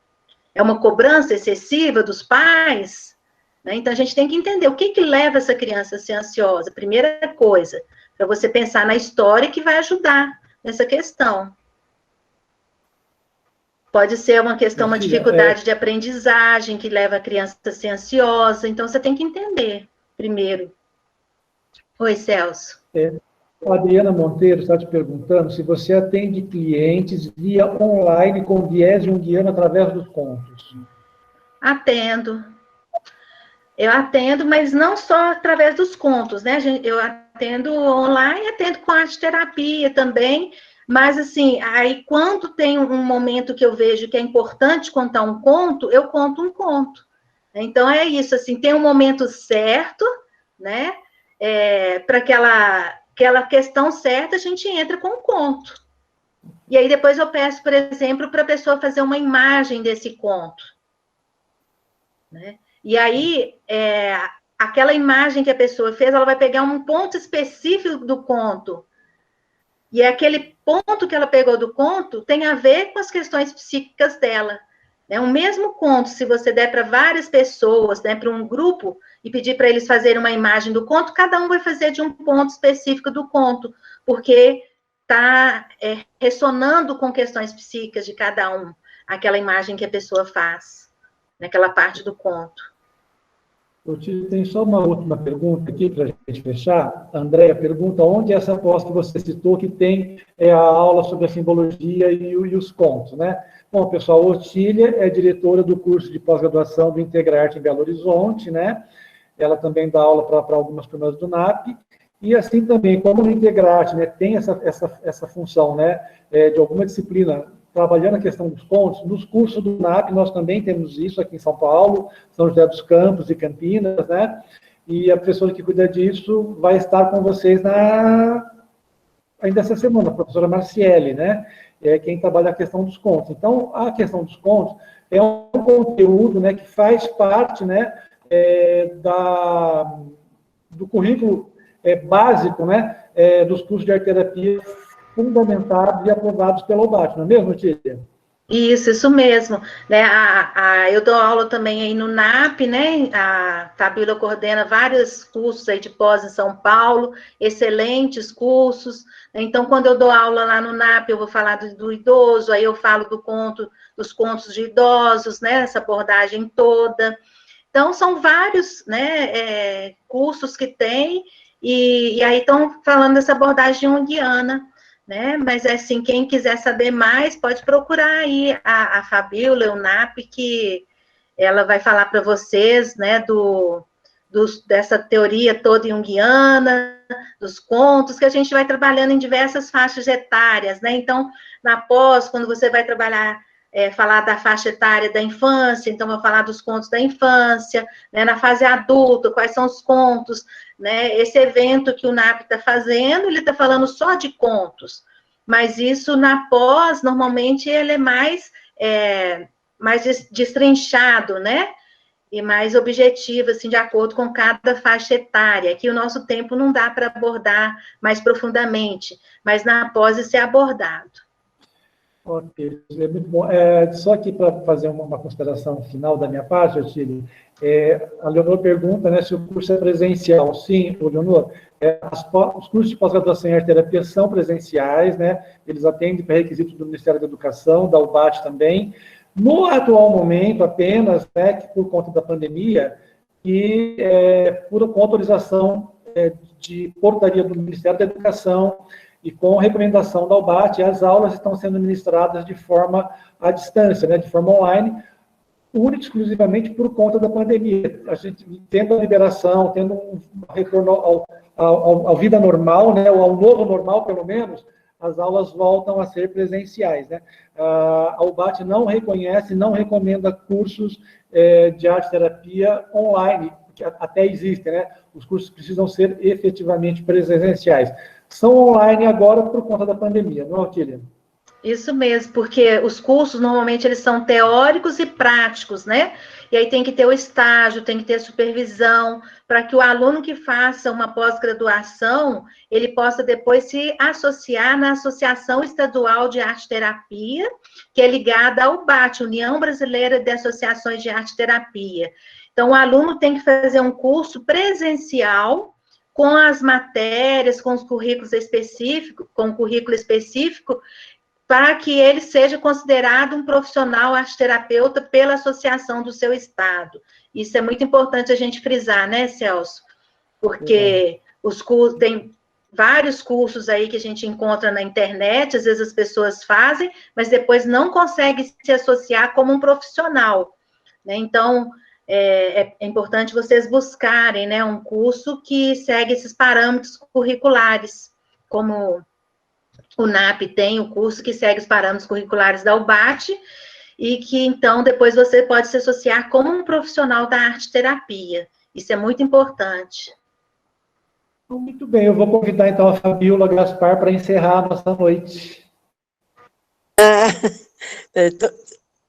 É uma cobrança excessiva dos pais? Né? Então, a gente tem que entender o que leva essa criança a ser ansiosa. Primeira coisa, para você pensar na história que vai ajudar nessa questão. Pode ser uma questão, uma dificuldade de aprendizagem que leva a criança a ser ansiosa. Então, você tem que entender primeiro. Oi, Celso. A Adriana Monteiro está te perguntando se você atende clientes via online com viés junguiano através dos contos. Atendo. Eu atendo, mas não só através dos contos, né? Eu atendo online, atendo com arte terapia também, mas assim, aí quando tem um momento que eu vejo que é importante contar um conto, eu conto um conto. Então é isso, assim, tem um momento certo, né? Para aquela questão certa, a gente entra com um conto. E aí depois eu peço, por exemplo, para a pessoa fazer uma imagem desse conto. Né? E aí, aquela imagem que a pessoa fez, ela vai pegar um ponto específico do conto. E aquele ponto que ela pegou do conto tem a ver com as questões psíquicas dela. O mesmo conto, se você der para várias pessoas, né, para um grupo, e pedir para eles fazerem uma imagem do conto, cada um vai fazer de um ponto específico do conto, porque está ressonando com questões psíquicas de cada um, aquela imagem que a pessoa faz, naquela parte do conto. Tem só uma última pergunta aqui para a gente fechar. A Andréia pergunta onde essa pós que você citou que tem a aula sobre a simbologia e os contos, né? Bom, pessoal, a Otília é diretora do curso de pós-graduação do Integrarte em Belo Horizonte, né? Ela também dá aula para algumas turmas do NAP, e assim também, como no Integrarte, né, tem essa função, né, de alguma disciplina trabalhando a questão dos contos, nos cursos do NAP nós também temos isso aqui em São Paulo, São José dos Campos e Campinas, né? E a professora que cuida disso vai estar com vocês ainda essa semana, a professora Marciele, né? É quem trabalha a questão dos contos. Então, a questão dos contos é um conteúdo, né, que faz parte, né, do currículo básico, né, dos cursos de arte-terapia fundamentados e aprovados pela UBAT, não é mesmo, Tília? Isso mesmo. Né? Eu dou aula também aí no NAP, né? A Fabíola coordena vários cursos aí de pós em São Paulo, excelentes cursos. Então, quando eu dou aula lá no NAP, eu vou falar do idoso, aí eu falo dos contos de idosos, né? Essa abordagem toda. Então, são vários, né, cursos que tem, e aí estão falando dessa abordagem junguiana, né? Mas, assim, quem quiser saber mais, pode procurar aí a Fabíola, o NAP, que ela vai falar para vocês, né, dessa teoria toda junguiana, dos contos, que a gente vai trabalhando em diversas faixas etárias, né? Então, na pós, quando você vai trabalhar, falar da faixa etária da infância, então vou falar dos contos da infância, né? Na fase adulta, quais são os contos, né? Esse evento que o NAP está fazendo, ele está falando só de contos, mas isso na pós, normalmente, ele é mais destrinchado, né? E mais objetivo, assim, de acordo com cada faixa etária, que o nosso tempo não dá para abordar mais profundamente, mas na pós isso é abordado. Ok, é muito bom. Só aqui para fazer uma consideração final da minha parte, Otília, a Leonor pergunta, né, se o curso é presencial. Sim, Leonor, os cursos de pós-graduação em arte-terapia são presenciais, né, eles atendem pré-requisitos do Ministério da Educação, da UBAT também. No atual momento, apenas, né, que por conta da pandemia, e com autorização de portaria do Ministério da Educação, e com recomendação da UBAT, as aulas estão sendo ministradas de forma à distância, né, de forma online, única e exclusivamente por conta da pandemia. A gente, tendo a liberação, tendo um retorno à vida normal, né, ou ao novo normal, pelo menos, as aulas voltam a ser presenciais, né? A UBAT não reconhece, não recomenda cursos de arte-terapia online, que até existem, né? Os cursos precisam ser efetivamente presenciais. São online agora por conta da pandemia, não é, Otília? Isso mesmo, porque os cursos, normalmente, eles são teóricos e práticos, né? E aí tem que ter o estágio, tem que ter a supervisão, para que o aluno que faça uma pós-graduação, ele possa depois se associar na Associação Estadual de Arte-Terapia, que é ligada ao UBAT, União Brasileira de Associações de Arte-Terapia. Então, o aluno tem que fazer um curso presencial, com as matérias, com os currículos específicos, com o currículo específico, para que ele seja considerado um profissional arte-terapeuta pela associação do seu estado. Isso é muito importante a gente frisar, né, Celso? Porque os cursos, tem vários cursos aí que a gente encontra na internet, às vezes as pessoas fazem, mas depois não conseguem se associar como um profissional, né? Então, é importante vocês buscarem, né, um curso que segue esses parâmetros curriculares, como o NAP tem o curso que segue os parâmetros curriculares da UBAT, e que, então, depois você pode se associar como um profissional da arte-terapia. Isso é muito importante. Muito bem, eu vou convidar, então, a Fabíola Gaspar para encerrar a nossa noite.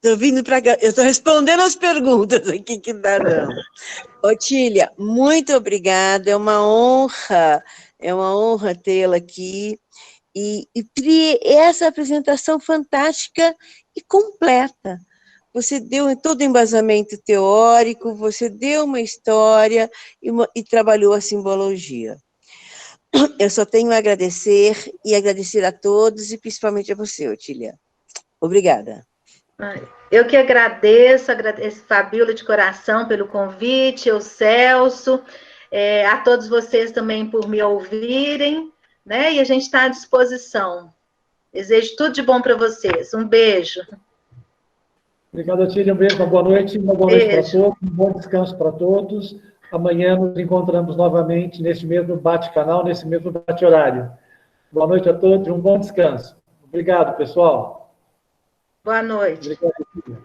Estou vindo para cá, eu estou respondendo as perguntas aqui que darão. Otília, muito obrigada, é uma honra tê-la aqui, e essa apresentação fantástica e completa. Você deu todo o embasamento teórico, você deu uma história e trabalhou a simbologia. eu só tenho a agradecer e agradecer a todos e principalmente a você, Otília. Obrigada. Eu que agradeço, Fabíola, de coração pelo convite, o Celso, a todos vocês também por me ouvirem, né? E a gente está à disposição. Desejo tudo de bom para vocês. Um beijo. Obrigado, Otília. Um beijo, uma boa noite para todos, um bom descanso para todos. Amanhã nos encontramos novamente nesse mesmo bate-canal, nesse mesmo bate-horário. Boa noite a todos e um bom descanso. Obrigado, pessoal. Boa noite. Obrigado, Otília.